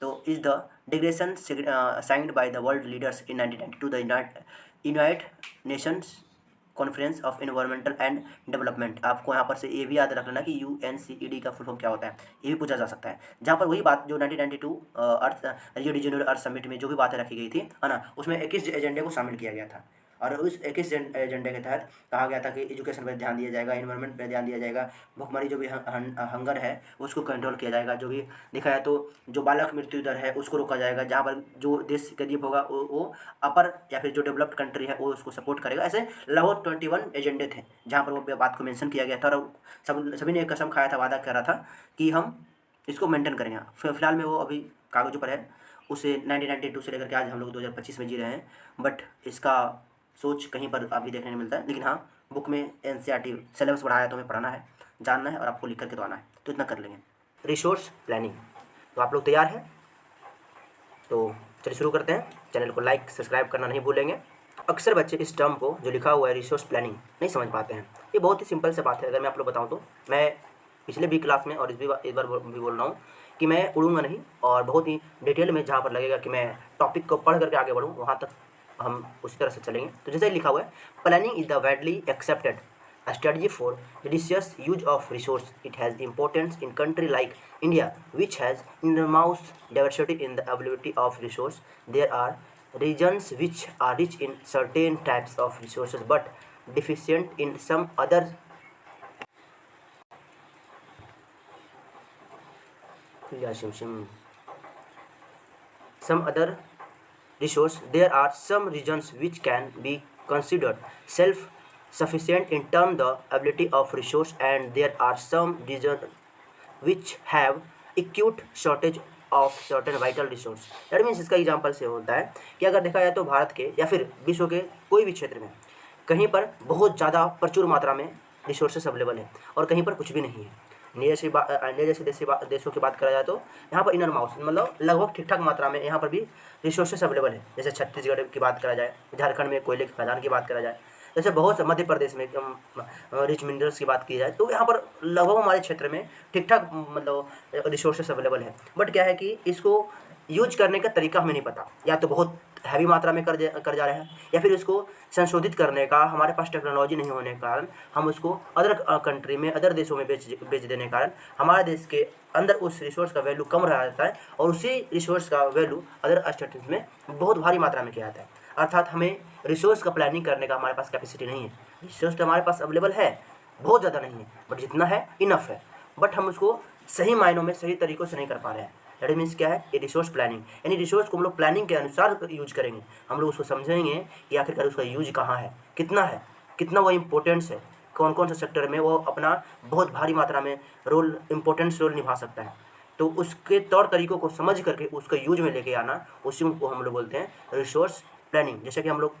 तो is the declaration signed by the world leaders in 1992 the United Nations conference of environmental and development. आपको यहाँ पर से ये भी याद रख लेना कि UNCED का फुल फॉर्म क्या होता है, ये भी पूछा जा सकता है। जहाँ पर वही बात जो 1992 अर्थ रियो डी जेनेरो अर्थ समिट में जो भी बातें रखी गई थी, है ना, उसमें 21 एजेंडे को शामिल किया गया था। और उस 21 एजेंडे के तहत कहा गया था कि एजुकेशन पर ध्यान दिया जाएगा, इन्वायरमेंट पर ध्यान दिया जाएगा, भुखमरी जो भी हंगर है उसको कंट्रोल किया जाएगा, जो भी देखा जाए तो जो बालक मृत्यु दर है उसको रोका जाएगा, जहाँ पर जो देश गरीब होगा वो अपर या फिर जो डेवलप्ड कंट्री है वो उसको सपोर्ट करेगा। ऐसे लगभग 21 एजेंडे थे जहाँ पर वो बात को मेंशन किया गया था। और सभी ने एक कसम खाया था, वादा कर रहा था कि हम इसको मेंटेन करेंगे। फिलहाल में वो अभी कागज़ों पर है, उसे 1992 से लेकर के आज हम लोग 2025 में जी रहे हैं, बट इसका सोच कहीं पर अभी देखने नहीं मिलता है। लेकिन हाँ, बुक में NCERT सिलेबस बढ़ाया तो हमें पढ़ना है, जानना है और आपको लिख करके तो आना है, तो इतना कर लेंगे। रिसोर्स प्लानिंग, तो आप लोग तैयार हैं? तो चलिए शुरू करते हैं। चैनल को लाइक सब्सक्राइब करना नहीं भूलेंगे। अक्सर बच्चे इस टर्म को जो लिखा हुआ है रिसोर्स प्लानिंग नहीं समझ पाते हैं। ये बहुत ही सिंपल से बात है। अगर मैं आप लोग बताऊँ तो मैं पिछले भी क्लास में और इस बार भी बोल रहा हूँ कि मैं उड़ूंगा नहीं, और बहुत ही डिटेल में जहाँ पर लगेगा कि मैं टॉपिक को पढ़ करके आगे बढ़ूँ वहाँ तक हम उसी तरह से चलेंगे। तो जैसे लिखा हुआ है, planning is the widely accepted strategy for judicious use of resource. It has importance in country like India, which has enormous diversity in the availability of resource. There are regions which are rich in certain types of resources but deficient in some other. Some other resource. There are some regions which can be considered self-sufficient in terms the ability of resource, and there are some regions which have acute shortage of certain vital resource. That means इसका एग्जाम्पल से होता है कि अगर देखा जाए तो भारत के या फिर विश्व के कोई भी क्षेत्र में कहीं पर बहुत ज़्यादा प्रचुर मात्रा में रिसोर्सेस अवेलेबल है और कहीं पर कुछ भी नहीं है। इंडिया जैसे देशों की बात करा जाए तो यहाँ पर इनर माउस मतलब लगभग ठीक ठाक मात्रा में यहाँ पर भी रिसोर्सेस अवेलेबल है। जैसे छत्तीसगढ़ की बात करा जाए, झारखंड में कोयले की खदान की बात करा जाए, जैसे बहुत से मध्य प्रदेश में रिच मिनरल्स की बात की जाए, तो यहाँ पर लगभग हमारे क्षेत्र में ठीक ठाक मतलब रिसोर्सेस अवेलेबल है। बट क्या है कि इसको यूज करने का तरीका हमें नहीं पता, या तो बहुत हैवी मात्रा में कर जा रहे हैं, या फिर इसको संशोधित करने का हमारे पास टेक्नोलॉजी नहीं होने के कारण हम उसको अदर कंट्री में, अदर देशों में बेच देने के कारण हमारे देश के अंदर उस रिसोर्स का वैल्यू कम रह जाता है और उसी रिसोर्स का वैल्यू अदर स्टेट्स में बहुत भारी मात्रा में किया जाता है। अर्थात हमें रिसोर्स का प्लानिंग करने का हमारे पास कैपेसिटी नहीं है। रिसोर्स तो हमारे पास अवेलेबल है, बहुत ज़्यादा नहीं है, बट जितना है इनफ है, बट हम उसको सही मायनों में सही तरीक़ों से नहीं कर पा रहे हैं। दैट मीन्स क्या है, ये रिसोर्स प्लानिंग, यानी रिसोर्स को हम लोग प्लानिंग के अनुसार यूज करेंगे। हम लोग उसको समझेंगे कि आखिरकार उसका यूज कहाँ है, कितना वो इम्पोर्टेंस है, कौन कौन से सेक्टर में वो अपना बहुत भारी मात्रा में इम्पोर्टेंस रोल निभा सकता है। तो उसके तौर तरीक़ों को समझ करके उसका यूज में लेके आना, उसी को हम लोग बोलते हैं रिसोर्स प्लानिंग। जैसे कि हम लोग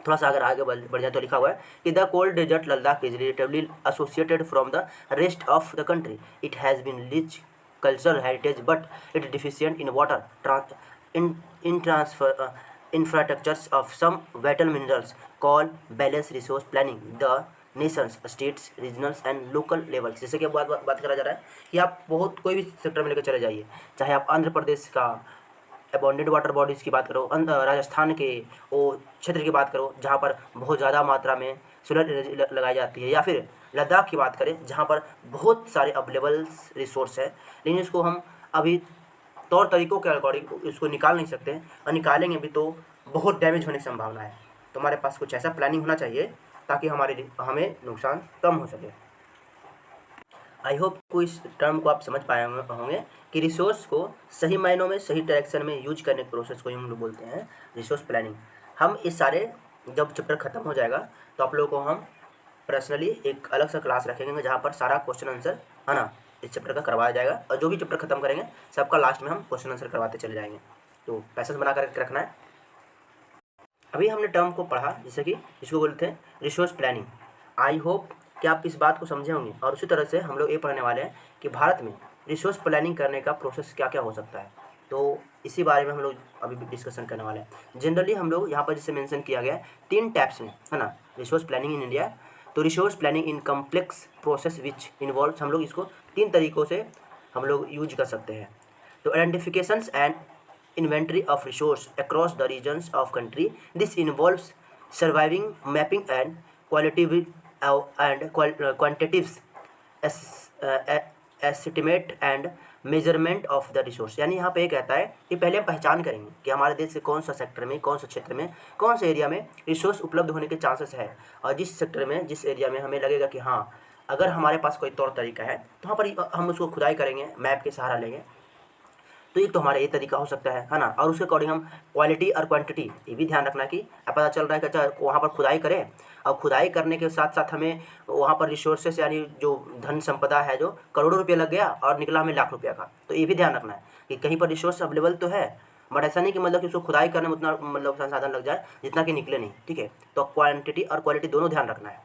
थोड़ा सा अगर आगे बढ़ जाए तो लिखा हुआ है कि the cold desert Ladakh is relatively associated from the rest of the country. It has been rich cultural heritage but it is deficient in water in transfer infrastructures of some vital minerals called balanced resource planning the nations states regionals and local levels. जैसे कि बात करा जा रहा है कि आप बहुत कोई भी सेक्टर में लेकर चले जाइए, चाहे आप आंध्र प्रदेश का अबॉन्डेंट वाटर बॉडीज़ की बात करो, राजस्थान के वो क्षेत्र की बात करो जहाँ पर बहुत ज़्यादा मात्रा में सोलर एनर्जी लगाई जाती है, या फिर लद्दाख की बात करें जहाँ पर बहुत सारे अवेलेबल रिसोर्स है, लेकिन इसको हम अभी तौर तरीक़ों के अकॉर्डिंग इसको निकाल नहीं सकते, और निकालेंगे भी तो बहुत डैमेज होने की संभावना है. तो हमारे पास कुछ ऐसा प्लानिंग होना चाहिए ताकि हमें नुकसान कम हो सके. आई होप को इस टर्म को आप समझ पाए होंगे कि रिसोर्स को सही मायनों में सही डायरेक्शन में यूज करने के प्रोसेस को हम लोग बोलते हैं रिसोर्स प्लानिंग. हम इस सारे जब चैप्टर ख़त्म हो जाएगा तो आप लोगों को हम पर्सनली एक अलग सा क्लास रखेंगे जहाँ पर सारा क्वेश्चन आंसर है ना इस चैप्टर का करवाया जाएगा, और जो भी चैप्टर खत्म करेंगे सबका लास्ट में हम क्वेश्चन आंसर करवाते चले जाएंगे. तो पैसेज बना कर रखना है. अभी हमने टर्म को पढ़ा जैसे कि इसको बोलते हैं रिसोर्स प्लानिंग. आई होप कि आप इस बात को समझे होंगे, और उसी तरह से हम लोग ये पढ़ने वाले हैं कि भारत में रिसोर्स प्लानिंग करने का प्रोसेस क्या क्या हो सकता है. तो इसी बारे में हम लोग अभी भी डिस्कशन करने वाले हैं. जनरली हम लोग यहाँ पर जिसे मेंशन किया गया है 3 टाइप्स में है ना रिसोर्स प्लानिंग इन इंडिया. तो resource planning in complex process which involve, हम लोग इसको 3 तरीक़ों से हम लोग यूज कर सकते हैं. तो identifications and inventory of resource across the regions of country. This involves surviving mapping and quality and quantitative estimate and measurement of the resource. यानी यहाँ पे ये कहता है कि पहले हम पहचान करेंगे कि हमारे देश के कौन सा सेक्टर में, कौन सा क्षेत्र में, कौन से एरिया में रिसोर्स उपलब्ध होने के चांसेस है, और जिस सेक्टर में, जिस एरिया में हमें लगेगा कि हाँ अगर हमारे पास कोई तौर तरीका है तो वहाँ पर हम उसको खुदाई करेंगे, मैप के सहारा लेंगे. तो एक तो हमारा ये तरीका हो सकता है ना. और उसके अकॉर्डिंग हम क्वालिटी और क्वांटिटी ये भी ध्यान रखना कि पता चल रहा है कि अच्छा वहाँ पर खुदाई करें, और खुदाई करने के साथ साथ हमें वहाँ पर रिसोर्सेस यानी जो धन संपदा है जो करोड़ों रुपये लग गया और निकला हमें लाख रुपया का. तो ये भी ध्यान रखना है कि कहीं पर रिसोर्स अवेलेबल तो है, बट ऐसा नहीं कि मतलब कि उसको खुदाई करने में उतना मतलब संसाधन लग जाए जितना कि निकले नहीं. ठीक है, तो क्वान्टिटी और क्वालिटी दोनों ध्यान रखना है.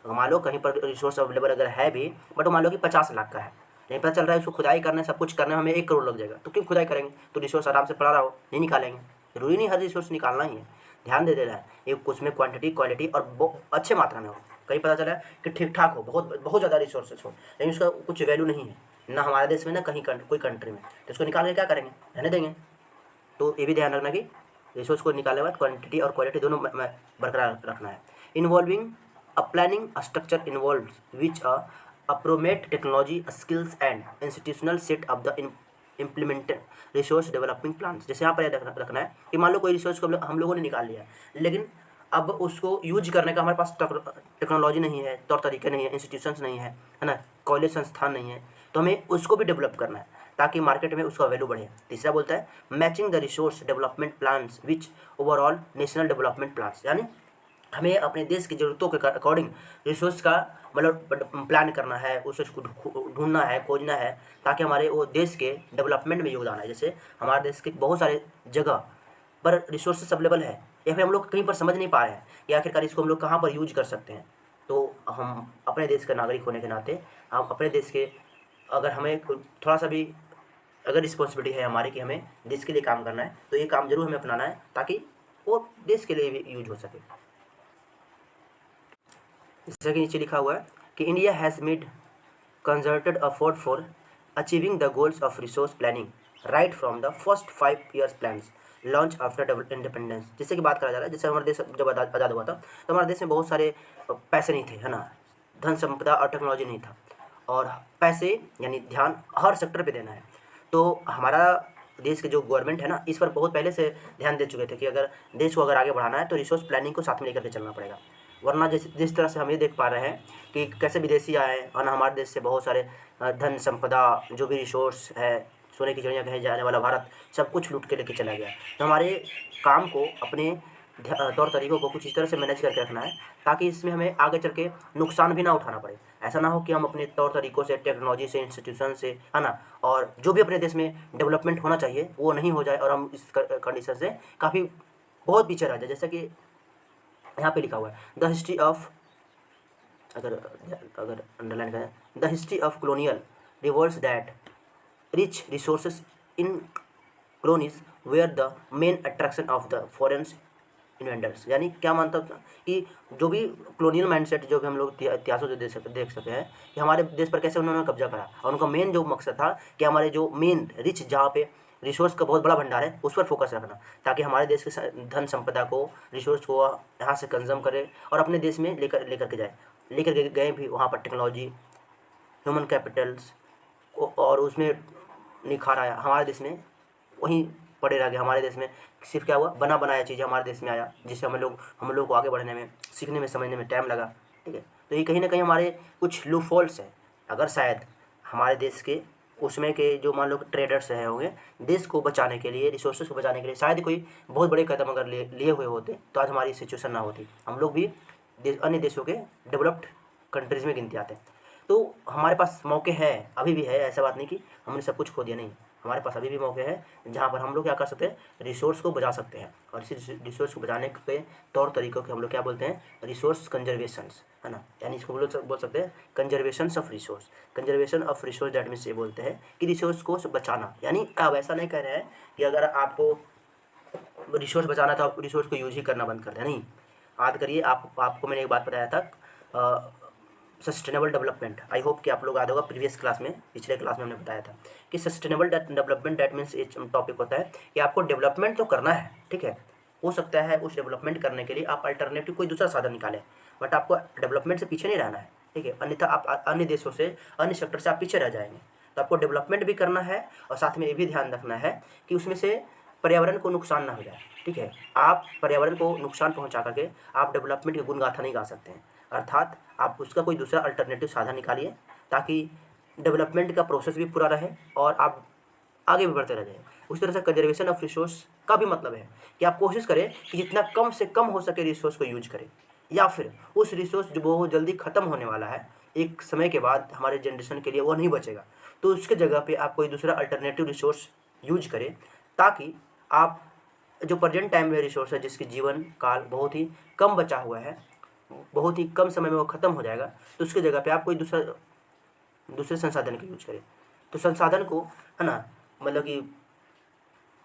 मान लो कहीं पर रिसोर्स अवेलेबल अगर है भी, बट मान लो कि 50 लाख का है, नहीं पता चल रहा है उसको खुदाई करने सब कुछ करने में हमें 1 करोड़ लग जाएगा, तो क्यों खुदाई करेंगे. तो रिसोर्स आराम से पड़ा रहो, नहीं निकालेंगे. जरूरी नहीं हर रिसोर्स निकालना ही है, ध्यान दे देना है. ये कुछ में क्वांटिटी क्वालिटी और अच्छे मात्रा में हो. कहीं पता चला कि ठीक ठाक हो, बहुत ज़्यादा रिसोर्सेस हो, लेकिन उसका कुछ वैल्यू नहीं है ना हमारे देश में ना कहीं कोई कंट्री में, तो उसको निकाल के क्या करेंगे, रहने देंगे. तो ये भी ध्यान रखना कि रिसोर्स को निकालने के बाद क्वान्टिटी और क्वालिटी दोनों बरकरार रखना है. Involving a planning structure involve which appropriate technology skills and institutional set of the implemented resource developing plans. जैसे यहाँ पर यह रखना है कि मान लो कोई रिसोर्स को हम लोगों ने निकाल लिया, लेकिन अब उसको यूज करने का हमारे पास टेक्नोलॉजी नहीं है, तौर तरीके नहीं है, इंस्टीट्यूशंस नहीं है ना, कॉलेज संस्थान नहीं है, तो हमें उसको भी डेवलप करना है ताकि मार्केट में उसका वैल्यू बढ़े. तीसरा बोलता है matching the resource development plans which overall national development plans. यानी हमें अपने देश की ज़रूरतों के अकॉर्डिंग रिसोर्स का मतलब प्लान करना है, उसको ढूंढना है, खोजना है, ताकि हमारे वो देश के डेवलपमेंट में योगदान है. जैसे हमारे देश के बहुत सारे जगह पर रिसोर्सेस अवेलेबल है, या फिर हम लोग कहीं पर समझ नहीं पा रहे हैं कि आखिरकार इसको हम लोग कहाँ पर यूज कर सकते हैं. तो हम अपने देश का नागरिक होने के नाते हम अपने देश के अगर हमें थोड़ा सा भी अगर रिस्पॉन्सिबिलिटी है हमारी कि हमें देश के लिए काम करना है, तो ये काम जरूर हमें अपनाना है ताकि वो देश के लिए भी यूज हो सके. जैसा कि नीचे लिखा हुआ है कि India has made concerted effort for achieving the goals of resource planning right from the first 5 years plans launch after independence. जैसे कि बात करा जा रहा है, जैसे हमारा देश जब आज़ाद हुआ था तो हमारे देश में बहुत सारे पैसे नहीं थे, है ना, धन संपदा और टेक्नोलॉजी नहीं था, और पैसे यानी ध्यान हर सेक्टर पे देना है. तो हमारा देश के जो गवर्नमेंट है ना इस पर बहुत पहले से ध्यान दे चुके थे कि अगर देश को अगर आगे बढ़ाना है तो रिसोर्स प्लानिंग को साथ में लेकर के चलना पड़ेगा. वरना जिस तरह से हम ये देख पा रहे हैं कि कैसे विदेशी आए और हमारे देश से बहुत सारे धन संपदा जो भी रिसोर्स है, सोने की चिड़िया कहे जाने वाला भारत, सब कुछ लूट के लेके चला गया. तो हमारे काम को अपने तौर तरीक़ों को कुछ इस तरह से मैनेज करके रखना है ताकि इसमें हमें आगे चल के नुकसान भी ना उठाना पड़े. ऐसा ना हो कि हम अपने तौर तरीक़ों से, टेक्नोलॉजी से, इंस्टीट्यूशन से, है ना, और जो भी अपने देश में डेवलपमेंट होना चाहिए वो नहीं हो जाए और हम इस कंडीशन से काफ़ी बहुत पीछे रह जाए. जैसे कि यहाँ पे लिखा हुआ है द हिस्ट्री ऑफ, अगर अगर अंडरलाइन करें, the history of colonial revolts that rich resources in colonies were the main attraction of the foreign inventors. यानी क्या मानता था कि जो भी कॉलोनियल माइंडसेट जो भी हम लोग इतिहासों से देख सकते हैं कि हमारे देश पर कैसे उन्होंने कब्जा करा, और उनका मेन जो मकसद था कि हमारे जो मेन रिच जहाँ पे रिसोर्स का बहुत बड़ा भंडार है उस पर फोकस रखना, ताकि हमारे देश के धन संपदा को, रिसोर्स को यहाँ से कंज्यूम करे और अपने देश में लेकर के जाए, लेकर गए भी वहाँ पर टेक्नोलॉजी, ह्यूमन कैपिटल्स, और उसमें निखार आया हमारे देश में, वहीं पड़े रह गए। हमारे देश में सिर्फ क्या हुआ, बना बनाया चीज़ हमारे देश में आया, जिससे हम लोग को आगे बढ़ने में, सीखने में, समझने में टाइम लगा। ठीक है, तो ये कहीं ना कहीं हमारे कुछ लूपहोल्स हैं। अगर शायद हमारे देश के उसमें के जो मान लो ट्रेडर्स रहे होंगे, देश को बचाने के लिए, रिसोर्सेज को बचाने के लिए शायद कोई बहुत बड़े कदम अगर लिए हुए होते तो आज हमारी सिचुएशन ना होती। हम लोग भी अन्य देशों के डेवलप्ड कंट्रीज़ में गिनते आते हैं। तो हमारे पास मौके हैं, अभी भी है, ऐसा बात नहीं कि हमने सब कुछ खो दिया, नहीं, हमारे पास अभी भी मौके हैं जहाँ पर हम लोग क्या कर सकते हैं, रिसोर्स को बचा सकते हैं। और इस रिसोर्स को बचाने के तौर तरीकों के हम लोग क्या बोलते हैं, रिसोर्स कंजर्वेशंस, है ना। यानी इसको बोल सकते हैं conservation of resource. Conservation of resource that means ये बोलते हैं कि रिसोर्स को बचाना। यानी आप ऐसा नहीं कह रहे हैं कि अगर आपको रिसोर्स बचाना तो आप रिसोर्स को यूज ही करना बंद कर दें, नहीं। याद करिए, आपको मैंने एक बात बताया था, सस्टेनेबल डेवलपमेंट। आई होप कि आप लोग याद होगा, प्रीवियस क्लास में, पिछले क्लास में हमने बताया था कि सस्टेनेबल डेवलपमेंट दैट मीन्स एक टॉपिक होता है कि आपको डेवलपमेंट तो करना है, ठीक है, हो सकता है उस डेवलपमेंट करने के लिए आप अल्टरनेटिव कोई दूसरा साधन निकालें, बट आपको डेवलपमेंट से पीछे नहीं रहना है, ठीक है, अन्यथा आप अन्य देशों से, अन्य सेक्टर से आप पीछे रह जाएंगे। तो आपको डेवलपमेंट भी करना है और साथ में ये भी ध्यान रखना है कि उसमें से पर्यावरण को नुकसान ना हो जाए, ठीक है। आप पर्यावरण को नुकसान पहुंचा करके आप डेवलपमेंट की गुणगाथा नहीं गा सकते हैं, अर्थात आप उसका कोई दूसरा अल्टरनेटिव साधन निकालिए ताकि डेवलपमेंट का प्रोसेस भी पूरा रहे और आप आगे भी बढ़ते रह जाए। उस तरह से कंजर्वेशन ऑफ रिसोर्स का भी मतलब है कि आप कोशिश करें कि जितना कम से कम हो सके रिसोर्स को यूज करें, या फिर उस रिसोर्स जो बहुत जल्दी ख़त्म होने वाला है, एक समय के बाद हमारे जनरेशन के लिए वो नहीं बचेगा, तो उसके जगह पे आप कोई दूसरा अल्टरनेटिव रिसोर्स यूज करें, ताकि आप जो प्रेजेंट टाइम में रिसोर्स है जिसकी जीवन काल बहुत ही कम बचा हुआ है, बहुत ही कम समय में वो ख़त्म हो जाएगा, तो उसकी जगह पे आप कोई दूसरे संसाधन का यूज करें। तो संसाधन को, है ना, मतलब कि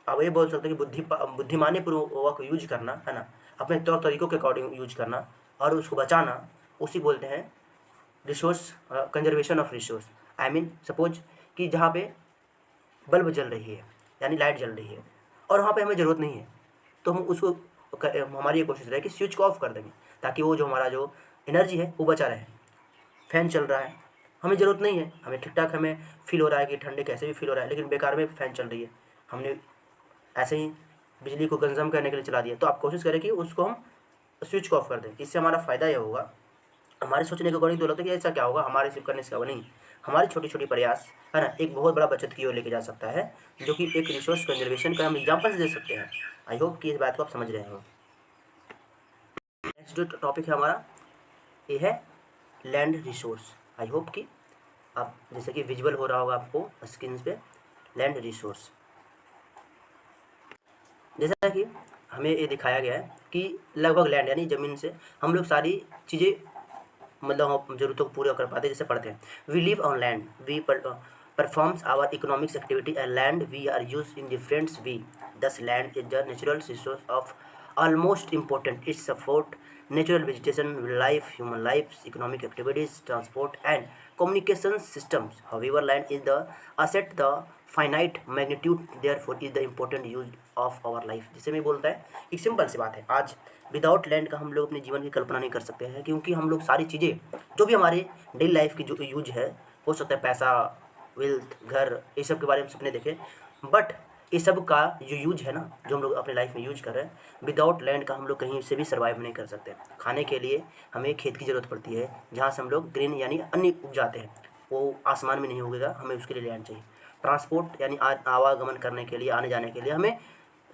आप ये बोल सकते हैं कि बुद्धिमानी पूर्वक यूज करना, है ना, अपने तौर तरीकों के अकॉर्डिंग यूज करना और उसको बचाना, उसी बोलते हैं resource conservation of resource. I mean suppose कि जहाँ पे बल्ब जल रही है, यानी लाइट जल रही है और वहाँ पे हमें ज़रूरत नहीं है, तो हम उसको, हमारी ये कोशिश रहे कि स्विच को ऑफ कर देंगे ताकि वो जो हमारा जो एनर्जी है वो बचा रहे। फ़ैन चल रहा है, हमें ज़रूरत नहीं है, हमें ठीक ठाक हमें फील हो रहा है कि ठंडे कैसे भी फील हो रहा है, लेकिन बेकार में फ़ैन चल रही है, हमने ऐसे ही बिजली को कंज्यूम करने के लिए चला दिया। तो आप कोशिश करें कि उसको हम स्विच को ऑफ कर दें। इससे हमारा फ़ायदा ये होगा, हमारे सोचने के अकॉर्डिंग तो लगता है कि ऐसा क्या होगा, हमारे सिर्फ करने से नहीं, हमारी छोटी छोटी प्रयास, है ना, एक बहुत बड़ा बचत की ओर लेके जा सकता है, जो कि एक रिसोर्स कंजर्वेशन का हम एग्जाम्पल्स दे सकते हैं। आई होप कि इस बात को आप समझ रहे हो। नेक्स्ट जो टॉपिक है हमारा, ये है लैंड रिसोर्स। आई होप कि आप, जैसे कि विजुअल हो रहा होगा आपको स्क्रीन पे, लैंड रिसोर्स। जैसा कि हमें ये दिखाया गया है कि लगभग लैंड यानी ज़मीन से हम लोग सारी चीज़ें, मतलब हम ज़रूरतों को पूरा कर पाते हैं। जैसे पढ़ते हैं, we live on land, we performs our economics activity and land we are use in different way, thus land is the natural resource of almost important, it support natural vegetation, life, human lives, economic activities, transport and communication systems. However, land is the asset, the finite magnitude, therefore is the important use of our life. जिसे मैं बोलता है, एक सिंपल सी बात है, आज विदाउट लैंड का हम लोग अपने जीवन की कल्पना नहीं कर सकते हैं, क्योंकि हम लोग सारी चीज़ें जो भी हमारे डेली लाइफ की जो यूज है, हो सकता है पैसा, वेल्थ, घर, ये सब के बारे में सपने देखें, बट ये सब का जो यूज है ना, जो हम लोग अपने लाइफ में यूज कर रहे हैं, विदाउट लैंड का हम लोग कहीं से भी सर्वाइव नहीं कर सकते। खाने के लिए हमें खेत की ज़रूरत पड़ती है, जहाँ से हम लोग ग्रीन यानी अन्न उपजाते हैं, वो आसमान में नहीं उगेगा, हमें उसके लिए लैंड चाहिए। ट्रांसपोर्ट यानी आवागमन करने के लिए, आने जाने के लिए हमें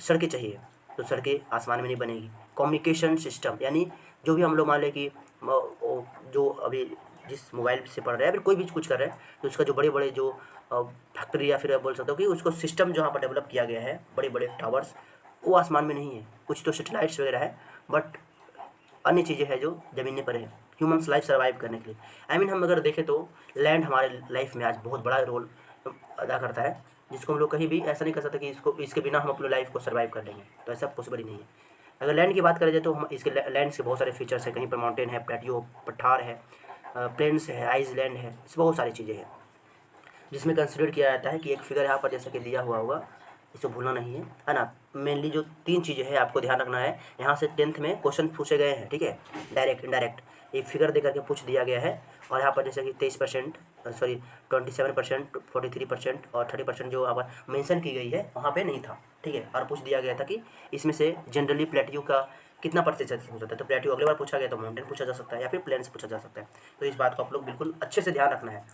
सड़कें चाहिए, तो सड़कें आसमान में नहीं बनेगी। कम्युनिकेशन सिस्टम यानी जो भी हम लोग मान लें कि जो अभी जिस मोबाइल से पढ़ रहे हैं, फिर कोई भी कुछ कर रहे हैं, तो उसका जो बड़े बड़े जो फैक्ट्री या फिर बोल सकते हो कि उसको सिस्टम जहाँ पर डेवलप किया गया है, बड़े बड़े टावर्स, वो आसमान में नहीं है, कुछ तो सेटेलाइट्स वगैरह है, बट अन्य चीज़ें हैं जो ज़मीन पर है ह्यूमन्स लाइफ सर्वाइव करने के लिए। हम अगर देखें तो लैंड हमारे लाइफ में आज बहुत बड़ा रोल अदा करता है, जिसको हम लोग कहीं भी ऐसा नहीं कर सकते कि इसके बिना हम अपनी लाइफ को सर्वाइव कर लेंगे, तो ऐसा पॉसिबल ही नहीं है। अगर लैंड की बात करें जाए तो हम इसके लैंड के बहुत सारे फीचर्स हैं, कहीं पर माउंटेन है, प्लेटियो पठार है, प्लेन्स है, आइसलैंड है, बहुत सारी चीज़ें हैं जिसमें कंसिडर किया जाता है कि एक फिगर यहाँ पर जैसा कि दिया हुआ होगा, इसको भूलना नहीं है ना। मेनली जो 3 चीज़ें हैं आपको ध्यान रखना है, यहाँ से 10th में क्वेश्चन पूछे गए हैं, ठीक है, डायरेक्ट इनडायरेक्ट एक फिगर दे करके पूछ दिया गया है। और यहाँ पर जैसे कि 23%, सॉरी 27%, 43% और 30% जो यहाँ पर मेंशन की गई है वहाँ पे नहीं था, ठीक है। और पूछ दिया गया था कि इसमें से जनरली प्लेट्यू का कितना प्रतिशत हो जाता है, तो प्लेट्यू अगली बार पूछा गया तो माउंटेन पूछा जा सकता है या फिर प्लेन्स पूछा जा सकता है। तो इस बात को आप लोग बिल्कुल अच्छे से ध्यान रखना है।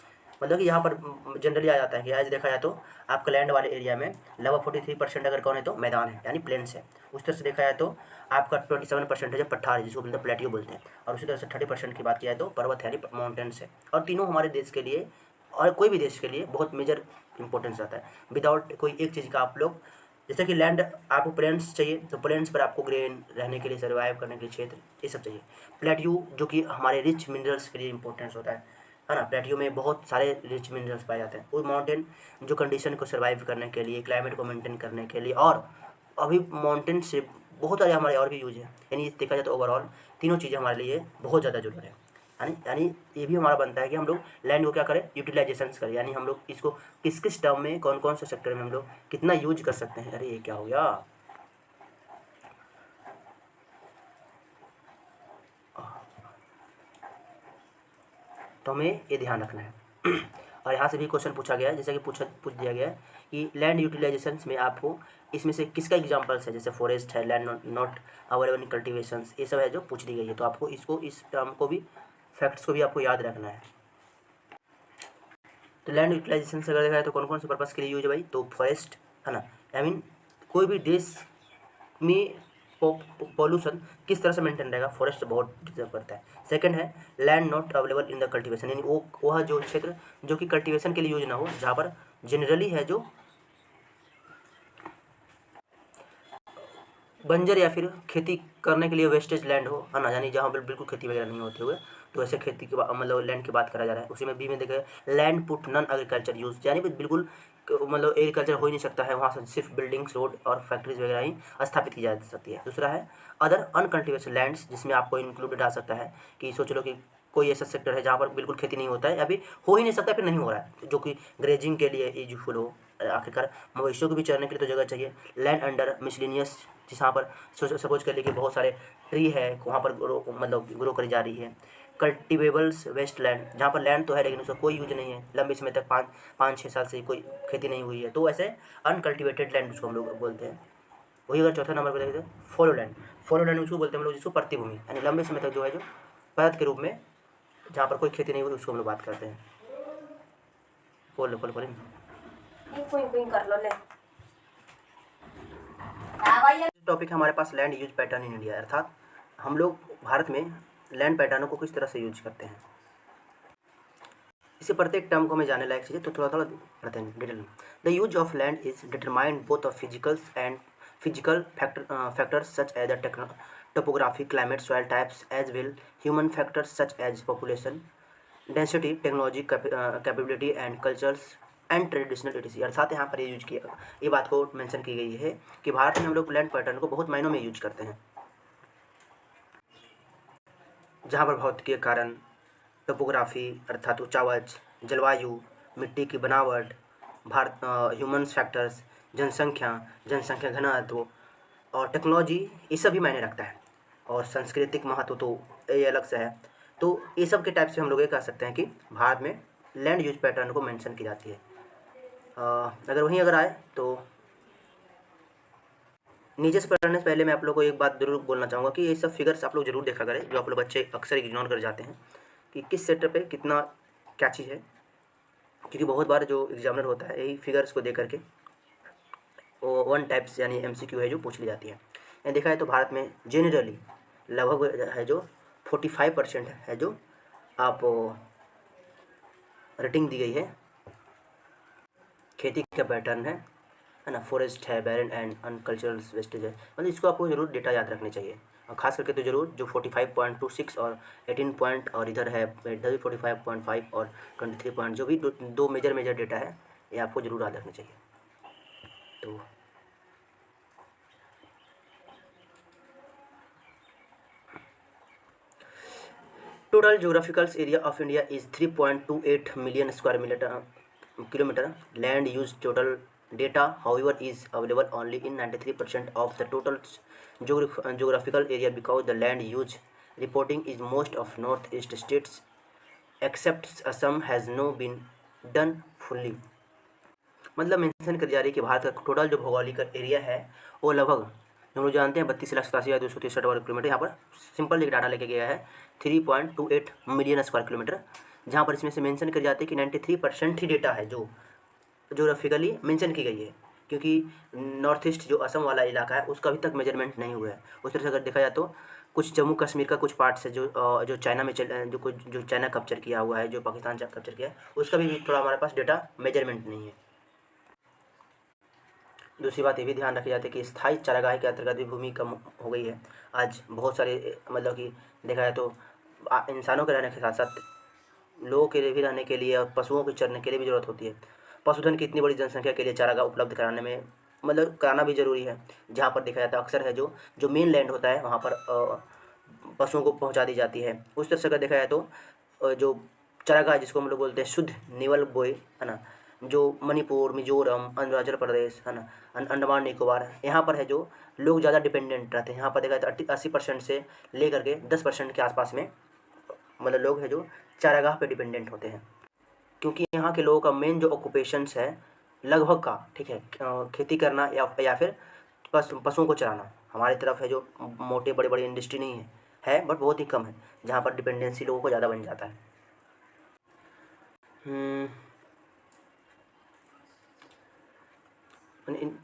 मतलब कि यहाँ पर जनरली आ जाता है कि आज देखा जाए तो आपका लैंड वाले एरिया में लगभग 43% अगर कौन है तो मैदान है यानी प्लेन्स है। उस तरह से देखा जाए तो आपका 27% है जो पठार है जिसको मतलब प्लेटियो बोलते हैं। और उसी तरह से 30% की बात की जाए तो पर्वत है यानी माउंटेन्स है। और तीनों हमारे देश के लिए और कोई भी देश के लिए बहुत मेजर इंपॉर्टेंस आता है। विदाउट कोई एक चीज़ का आप लोग, जैसे कि लैंड आपको प्लेन्स चाहिए तो प्लेन्स पर आपको ग्रेन रहने के लिए, सर्वाइव करने के लिए क्षेत्र, ये सब चाहिए। प्लेट्यू जो कि हमारे रिच मिनरल्स के लिए इंपॉर्टेंस होता है ना। प्लेट्यू में बहुत सारे रिच मिनरल्स पाए जाते हैं। वो माउंटेन जो कंडीशन को सर्वाइव करने के लिए, क्लाइमेट को मेंटेन करने के लिए, और अभी माउंटेन से बहुत सारे हमारे और भी यूज है। यानी देखा जाए तो ओवरऑल तीनों चीज़ें हमारे लिए बहुत ज़्यादा जरूरत है। यानी ये भी हमारा बनता है कि हम लोग लैंड को क्या करें, यूटिलाइजेशन करें, यानी हम लोग इसको किस किस टर्म में, कौन कौन से सेक्टर में हम लोग कितना यूज कर सकते हैं। अरे ये क्या हो गया, तो हमें ये ध्यान रखना है। और यहाँ से भी क्वेश्चन पूछा गया है, जैसे कि पूछ दिया गया है कि लैंड यूटिलाइजेशन में आपको इसमें से किसका एग्जांपल्स है, जैसे फॉरेस्ट है, लैंड नॉट अवेलेबल इन कल्टिवेशंस, ये सब है जो पूछ दी गई है। तो आपको इसको, इस टर्म को भी, फैक्ट्स को भी आपको याद रखना है। तो लैंड यूटिलाइजेशन से अगर देखा जाए तो कौन कौन से पर्पज़ के लिए यूज है भाई, तो फॉरेस्ट है ना। कोई भी देश में पॉल्यूशन किस तरह से मेंटेन रहेगा, फॉरेस्ट बहुत डिजर्व करता है। सेकंड है land not available in the cultivation, यानी वो वह जो क्षेत्र जो कि कल्टीवेशन के लिए यूज ना हो, जहाँ पर जनरली है जो बंजर या फिर खेती करने के लिए वेस्टेज लैंड हो, है ना, यानी जहाँ पर बिल्कुल खेती वगैरह नहीं होते हुए, तो ऐसे खेती की मतलब लैंड की बात करा जा रहा है। उसी में बी में देखे land put non agriculture use, यानी बिल्कुल मतलब एग्रीकल्चर हो ही नहीं सकता है, वहाँ से सिर्फ बिल्डिंग्स, रोड और फैक्ट्रीज वगैरह ही स्थापित की जा सकती है। दूसरा है अदर अनकल्टिवेटेड लैंड्स, जिसमें आपको इंक्लूडेड आ सकता है कि सोच लो कि कोई ऐसा सेक्टर है जहाँ पर बिल्कुल खेती नहीं होता है, अभी हो ही नहीं सकता, फिर नहीं हो रहा है, जो कि ग्रेजिंग के लिए यूजफुल हो। आखिरकार मवेशियों को भी चरने के लिए तो जगह चाहिए। लैंड अंडर मिसलिनियस, जहाँ पर सपोज कर लिए कि बहुत सारे ट्री है वहाँ पर ग्रो करी जा रही है। कल्टिवेबल्स वेस्ट लैंड, जहाँ पर लैंड तो है लेकिन उसका कोई यूज नहीं है, लंबे समय तक 5-6 साल से कोई खेती नहीं हुई है, तो ऐसे अनकल्टिवेटेड लैंड उसको हम लोग बोलते हैं। वही अगर चौथा नंबर पर देखें तो फॉलो लैंड, फॉलो लैंड उसको बोलते हैं हम लोग, जिसको प्रतिभूमि, यानी लंबे समय तक जो है जो परत के रूप में जहाँ पर कोई खेती नहीं हुई उसको हम लोग बात करते हैं। बोल कर लो ले। टॉपिक हमारे पास land use pattern in India, अर्थात हम लोग भारत में लैंड पैटर्नों को किस तरह से यूज करते हैं। इसे प्रत्येक टर्म को हमें जाने लायक चीज़ें तो थोड़ा थोड़ा पढ़ते हैं डिटेल में। The use of land is determined both of physical factors such as the topography, climate, soil types, as well human factors such as population density, technology, capability and cultures and traditional etc। अर्थात यहाँ पर यूज किया, ये बात को मेंशन की गई है कि भारत में हम लोग लैंड पैटर्न को बहुत मायनों में यूज करते हैं, जहाँ पर भौतिक के कारण, टोपोग्राफी अर्थात ऊंचावच, जलवायु, मिट्टी की बनावट, ह्यूमन्स फैक्टर्स, जनसंख्या घनत्व और टेक्नोलॉजी, ये सब भी मायने रखता है। और सांस्कृतिक महत्व तो ये अलग से है। तो ये सब के टाइप से हम लोग ये कह सकते हैं कि भारत में लैंड यूज पैटर्न को मेंशन की जाती है। अगर आए तो नीचे से पढ़ने से पहले मैं आप लोग को एक बात जरूर बोलना चाहूँगा कि ये सब फिगर्स आप लोग जरूर देखा करें, जो आप लोग बच्चे अक्सर इग्नोर कर जाते हैं कि किस सेक्टर पे कितना क्या चीज़ है, क्योंकि बहुत बार जो एग्जामिनर होता है यही फिगर्स को देख करके वो वन टाइप्स यानी MCQ है जो पूछ ली जाती है। ये देखा है तो भारत में जेनरली लगभग है जो 45% है जो आप रेटिंग दी गई है खेती का पैटर्न है, है ना, फॉरेस्ट है, बैरन एंड अनकल्चरल वेस्टेज है। मतलब इसको आपको जरूर डेटा याद रखने चाहिए, और खास करके तो जरूर जो 45.26 और 18 पॉइंट और इधर है 45.5 और 23 पॉइंट, जो भी दो मेजर डेटा है, ये आपको जरूर याद रखने चाहिए। तो total geographical area of India is 3.28 million square kilometer. Land use total data, however, is available only in 93% of the total geographical area, because the land use reporting is most of northeast states except Assam has no been done fully। मतलब मेंशन कर जा रही है कि भारत का टोटल जो भौगोलिक एरिया है वो लगभग, हम लोग जानते हैं 32,87,263 वर्ग किलोमीटर। यहाँ पर सिंपल एक डाटा लेके गया है 3.28 मिलियन स्क्वायर किलोमीटर, जहाँ पर इसमें से मेंशन कर जाते हैं कि 93% ही डेटा है जो जोग्राफिकली मेंशन की गई है, क्योंकि नॉर्थ ईस्ट जो असम वाला इलाका है उसका अभी तक मेजरमेंट नहीं हुआ है। उस तरह से अगर देखा जाए तो कुछ जम्मू कश्मीर का कुछ पार्ट्स है जो चाइना में जो चाइना कैप्चर किया हुआ है, जो पाकिस्तान कैप्चर किया है, उसका भी थोड़ा हमारे पास डेटा मेजरमेंट नहीं है। दूसरी बात ये भी ध्यान रखी जाती है कि स्थायी चारागाह के अंतर्गत भी भूमि कम हो गई है। आज बहुत सारे मतलब कि देखा जाए तो इंसानों के रहने के साथ साथ लोगों के लिए भी रहने के लिए और पशुओं के चरने के लिए भी ज़रूरत होती है। पशुधन की इतनी बड़ी जनसंख्या के लिए चारागाह उपलब्ध कराने में मतलब कराना भी ज़रूरी है। जहाँ पर देखा जाता है अक्सर है जो मेन लैंड होता है वहाँ पर पशुओं को पहुँचा दी जाती है। उस तरह से अगर देखा जाए तो जो चारागाह जिसको हम लोग बोलते हैं शुद्ध नेवल बोए, है ना, जो मणिपुर, मिजोरम, अरुणाचल प्रदेश, है ना, अंडमान निकोबार, यहाँ पर है जो लोग ज़्यादा डिपेंडेंट रहते हैं। यहाँ पर देखा जाए तो 80% से लेकर के 10% के आसपास में मतलब लोग हैं जो चारागाह पे डिपेंडेंट होते हैं, क्योंकि यहाँ के लोगों का मेन जो ऑक्यूपेशंस है लगभग का, ठीक है, खेती करना या फिर पशुओं को चराना। हमारी तरफ है जो मोटे बड़ी इंडस्ट्री नहीं है बट बहुत ही कम है, जहाँ पर डिपेंडेंसी लोगों को ज़्यादा बन जाता है।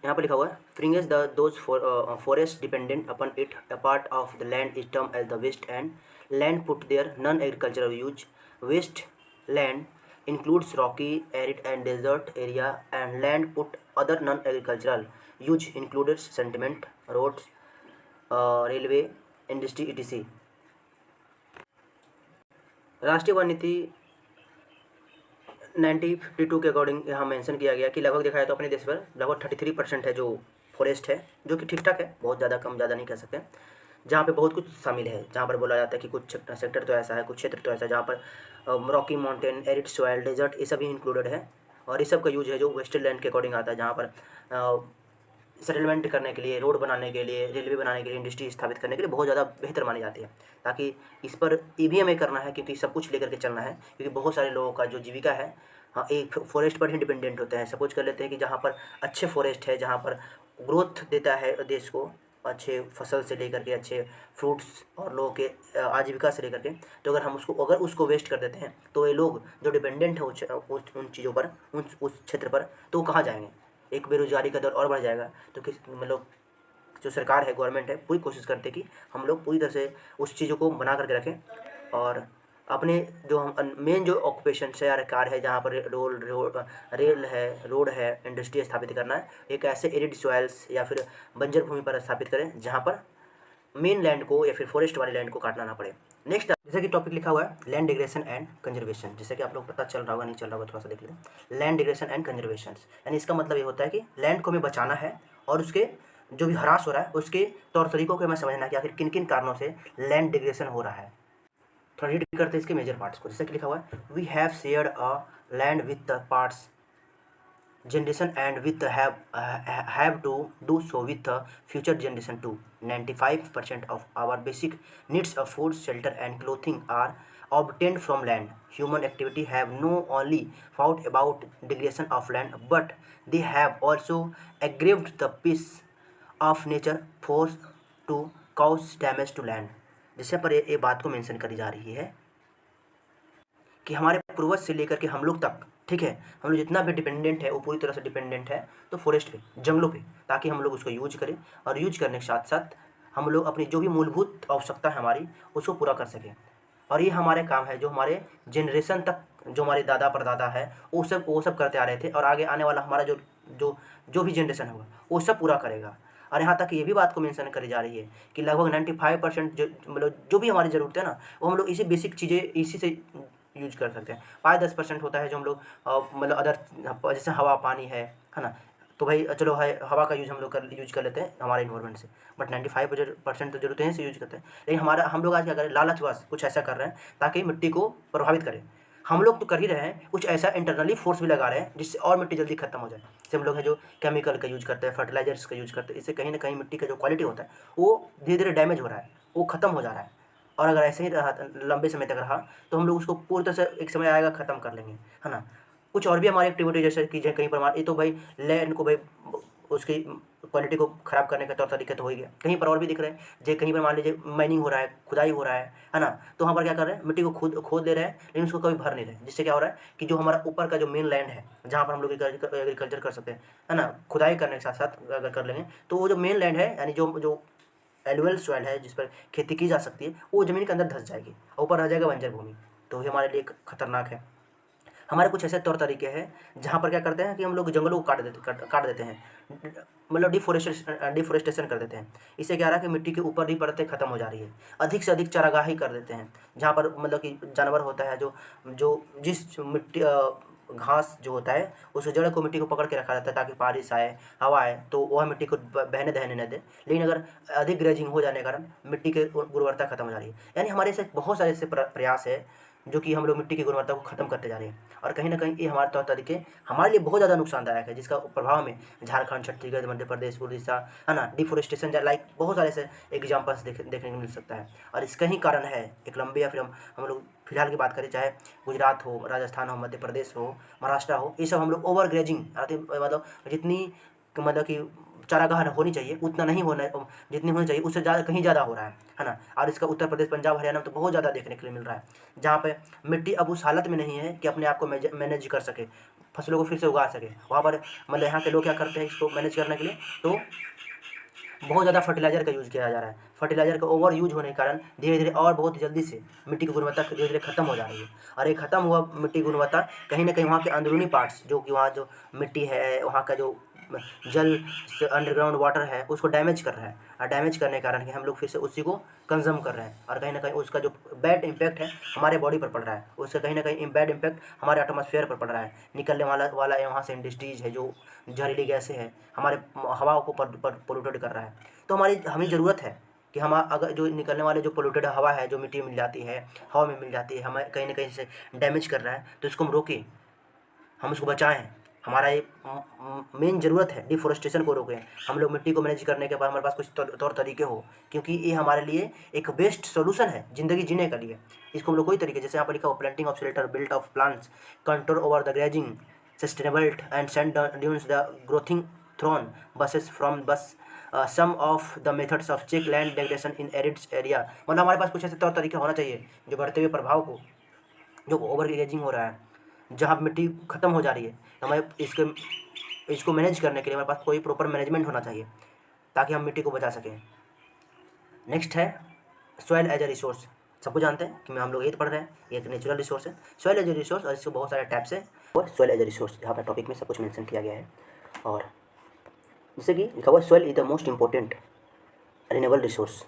यहाँ पर लिखा हुआ है fringes the those forest dependent upon it a part of the land is term as the waste and land put their non agricultural use. Waste land includes rocky, arid and desert area, and land put other non-agricultural use includes cement, roads, railway, industry etc। राष्ट्रीय वन नीति 1952 के अकॉर्डिंग यहाँ मेंशन किया गया कि लगभग देखा जाए तो अपने देश पर लगभग 33% है जो फॉरेस्ट है, जो कि ठीक ठाक है, बहुत ज़्यादा कम ज़्यादा नहीं कह सकते, जहाँ पे बहुत कुछ शामिल है। जहाँ पर बोला जाता है कि कुछ सेक्टर तो ऐसा है, कुछ क्षेत्र तो ऐसा है जहाँ पर rocky, mountain, arid soil, desert ये सभी इंक्लूडेड है। और इस सब का यूज है जो वेस्टर्न लैंड के अकॉर्डिंग आता है, जहाँ पर सेटलमेंट करने के लिए, रोड बनाने के लिए, रेलवे बनाने के लिए, इंडस्ट्री स्थापित करने के लिए बहुत ज़्यादा बेहतर मानी जाती है। ताकि इस पर ये भी हमें करना है, क्योंकि सब कुछ लेकर के चलना है, क्योंकि बहुत सारे लोगों का जो जीविका है हाँ एक फॉरेस्ट पर ही डिपेंडेंट होते हैं। सपोज कर लेते हैं कि जहाँ पर अच्छे फॉरेस्ट है, जहाँ पर ग्रोथ देता है देश को, अच्छे फसल से लेकर के अच्छे फ्रूट्स और लोगों के आजीविका से लेकर के, तो अगर उसको वेस्ट कर देते हैं तो ये लोग जो डिपेंडेंट है उन चीज़ों पर, उस क्षेत्र पर, तो वो कहाँ जाएंगे? एक बेरोजगारी का दर और बढ़ जाएगा। तो किस मतलब जो सरकार है, गवर्नमेंट है, पूरी कोशिश करते कि हम लोग पूरी तरह से उस चीज़ों को बना करके रखें और अपने जो हम मेन जो ऑक्यूपेशन है या कार्य है, जहाँ पर रेल है, रोड है, इंडस्ट्री स्थापित करना है, एक ऐसे एरिड सॉइल्स या फिर बंजर भूमि पर स्थापित करें जहाँ पर मेन लैंड को या फिर फॉरेस्ट वाले लैंड को काटना ना पड़े। नेक्स्ट जैसे कि टॉपिक लिखा हुआ है लैंड डिग्रेशन एंड कंजर्वेशन, जैसे कि आप लोग पता चल रहा होगा, नहीं चल रहा होगा, थोड़ा सा देख लेते। लैंड डिग्रेशन एंड कंजर्वेशन यानी इसका मतलब ये होता है कि लैंड को हमें बचाना है और उसके जो भी ह्रास हो रहा है उसके तौर तरीकों को हमें समझना है कि आखिर किन किन कारणों से लैंड डिग्रेशन हो रहा है। थोड़ा रीड करते हैं इसके मेजर पार्ट्स को। जैसे कि लिखा हुआ है we have shared a land with the parts generation and with have to do so with the future generation too। 95% of our basic needs of food, shelter and clothing are obtained from land। Human activity have not only brought about degradation of land but they have also aggraved the peace of nature force to cause damage to land। जिससे पर ये बात को मेंशन करी जा रही है कि हमारे पूर्वज से लेकर के हम लोग तक, ठीक है, हम लोग जितना भी डिपेंडेंट है वो पूरी तरह से डिपेंडेंट है तो फॉरेस्ट पे, जंगलों पे, ताकि हम लोग उसको यूज करें और यूज करने के साथ साथ हम लोग अपनी जो भी मूलभूत आवश्यकता है हमारी उसको पूरा कर सकें। और ये हमारे काम है जो हमारे जनरेशन तक, जो हमारे दादा परदादा है वो सब करते आ रहे थे, और आगे आने वाला हमारा जो जो जो भी जनरेशन होगा वो सब पूरा करेगा। और यहाँ तक ये भी बात को मेंशन करी जा रही है कि लगभग 95% जो मतलब जो भी हमारी ज़रूरत है ना, वो हम लोग इसी बेसिक चीज़ें इसी से यूज कर सकते हैं। 5-10% होता है जो हम लोग मतलब अदर जैसे हवा पानी है ना, तो भाई चलो है हवा का यूज़ हम लोग यूज कर लेते हैं हमारे इन्वायरमेंट से, बट 95% तो जरूरत है से यूज करते हैं। लेकिन हमारा हम लोग आज क्या करें, लालचवश कुछ ऐसा कर रहे हैं ताकि मिट्टी को प्रभावित करें। हम लोग तो कर ही रहे हैं, कुछ ऐसा इंटरनली फोर्स भी लगा रहे हैं जिससे और मिट्टी जल्दी खत्म हो जाए। जैसे हम लोग है जो केमिकल का यूज करते हैं, फर्टिलाइजर्स का यूज करते हैं, इससे कहीं ना कहीं मिट्टी का जो क्वालिटी होता है वो धीरे धीरे डैमेज हो रहा है, वो खत्म हो जा रहा है। और अगर ऐसे ही रहा लंबे समय तक रहा तो हम लोग उसको पूरी तरह से एक समय आएगा ख़त्म कर लेंगे, है ना। कुछ और भी हमारी एक्टिविटी जैसे कि कहीं पर ये तो भाई लैंड को भाई उसकी क्वालिटी को ख़राब करने का तौर तरीके तो हो ही गया। कहीं पर और भी दिख रहे हैं, जो कहीं पर मान लीजिए माइनिंग हो रहा है, खुदाई हो रहा है ना, तो वहाँ पर क्या कर रहे हैं, मिट्टी को खोद ले रहे हैं लेकिन उसको कभी भर नहीं रहे, जिससे क्या हो रहा है कि जो हमारा ऊपर का जो मेन लैंड है जहाँ पर हम लोग एग्रीकल्चर कर सकते हैं, है ना, खुदाई करने के साथ साथ अगर कर लेंगे तो वो जो मेन लैंड है यानी जो जो एलुअल सॉइल है जिस पर खेती की जा सकती है वो ज़मीन के अंदर धंस जाएगी और ऊपर रह जाएगा बंजर भूमि, तो ये हमारे लिए खतरनाक है। हमारे कुछ ऐसे तौर तरीके हैं जहाँ पर क्या करते हैं कि हम लोग जंगलों को काट देते हैं, मतलब डिफोरेस्टेशन कर देते हैं। इससे क्या रहा है कि मिट्टी के ऊपर ही परतें खत्म हो जा रही है। अधिक से अधिक चारागाही कर देते हैं जहाँ पर मतलब कि जानवर होता है जो जो जिस मिट्टी घास जो होता है उस जड़ को मिट्टी को पकड़ के रखा जाता है ताकि बारिश आए हवा आए तो वह मिट्टी को बहने दहने न दे। लेकिन अगर अधिक ग्रेजिंग हो जाने के कारण मिट्टी की गुणवत्ता खत्म हो जा रही है। यानी हमारे ऐसे बहुत सारे ऐसे प्रयास है जो कि हम लोग मिट्टी की गुणवत्ता को खत्म करते जा रहे हैं। और कहीं ना कहीं ये हमारे तौर तरीके हमारे लिए बहुत ज़्यादा नुकसानदायक है, जिसका प्रभाव में झारखंड, छत्तीसगढ़, मध्य प्रदेश, उड़ीसा, है ना, डिफोरेस्टेशन लाइक बहुत सारे ऐसे एग्जाम्पल्स देखने को मिल सकता है। और इसका ही कारण है एक लंबे या फिर हम लोग फिलहाल की बात करें, चाहे गुजरात हो, राजस्थान हो, मध्य प्रदेश हो, महाराष्ट्र हो, ये सब हम लोग ओवर ग्रेजिंग मतलब जितनी मतलब कि चारागाह होनी चाहिए उतना नहीं होना, जितनी होनी चाहिए उससे ज़्यादा कहीं ज़्यादा हो रहा है ना। और इसका उत्तर प्रदेश, पंजाब, हरियाणा में तो बहुत ज़्यादा देखने के लिए मिल रहा है, जहाँ पे मिट्टी अब उस हालत में नहीं है कि अपने आप को मैनेज कर सके, फसलों को फिर से उगा सके। वहाँ पर मतलब यहाँ के लोग क्या करते हैं इसको मैनेज करने के लिए, तो बहुत ज़्यादा फर्टिलाइजर का यूज़ किया जा रहा है। फर्टिलाइजर का ओवर यूज होने के कारण धीरे धीरे और बहुत जल्दी से मिट्टी की गुणवत्ता धीरे धीरे खत्म हो जा रही है। और ये खत्म हुआ मिट्टी की गुणवत्ता कहीं ना कहीं वहाँ के अंदरूनी पार्ट्स जो कि वहाँ जो मिट्टी है, वहाँ का जो जल अंडरग्राउंड वाटर है उसको डैमेज कर रहा है। और डैमेज करने के कारण हम लोग फिर से उसी को कंज्यूम कर रहे हैं और कहीं ना कहीं उसका जो बैड इम्पैक्ट है हमारे बॉडी पर पड़ रहा है, उसका कहीं ना कहीं बैड इम्पैक्ट हमारे एटमॉस्फेयर पर पड़ रहा है। निकलने वाला वहाँ से इंडस्ट्रीज है जो जहरीली गैसें हैं हमारे हवा को पोल्यूटेड कर रहा है। तो हमें ज़रूरत है कि हम अगर जो निकलने वाले जो पोल्यूटेड हवा है जो मिट्टी में मिल जाती है, हवा में मिल जाती है, हमें कहीं ना कहीं से डैमेज कर रहा है, तो इसको हम रोकें, हम उसको बचाएं। हमारा ये मेन ज़रूरत है डिफोरेस्टेशन को रोकें। हम लोग मिट्टी को मैनेज करने के बाद हमारे पास कुछ तौर तरीके हो, क्योंकि ये हमारे लिए एक बेस्ट सोल्यूशन है ज़िंदगी जीने के लिए। इसको हम लोग कोई तरीके जैसे यहाँ पर लिखा हो, planting of shelter, built of plants, control over the grazing, sustainable and sand dunes the growthing thorn bushes from bus some of the methods of check land degradation in arid area. मतलब हमारे पास कुछ ऐसे तौर तरीके होना चाहिए जो बढ़ते हुए प्रभाव को, जो ओवर ग्रेजिंग हो रहा है, जहाँ मिट्टी खत्म हो जा रही है, तो हमें इसको मैनेज करने के लिए हमारे पास कोई प्रॉपर मैनेजमेंट होना चाहिए ताकि हम मिट्टी को बचा सकें। नेक्स्ट है सॉइल एज ए रिसोर्स। सबको जानते हैं कि हम लोग ये पढ़ रहे हैं, ये एक नेचुरल रिसोर्स है, सॉइल एज ए रिसोर्स, और इसके बहुत सारे टाइप्स है। और सॉइल एज ए रिसोर्स यहाँ पर टॉपिक में सब कुछ मेंशन किया गया है। और जैसे कि लिखा हुआ, soil is the most important renewable resource,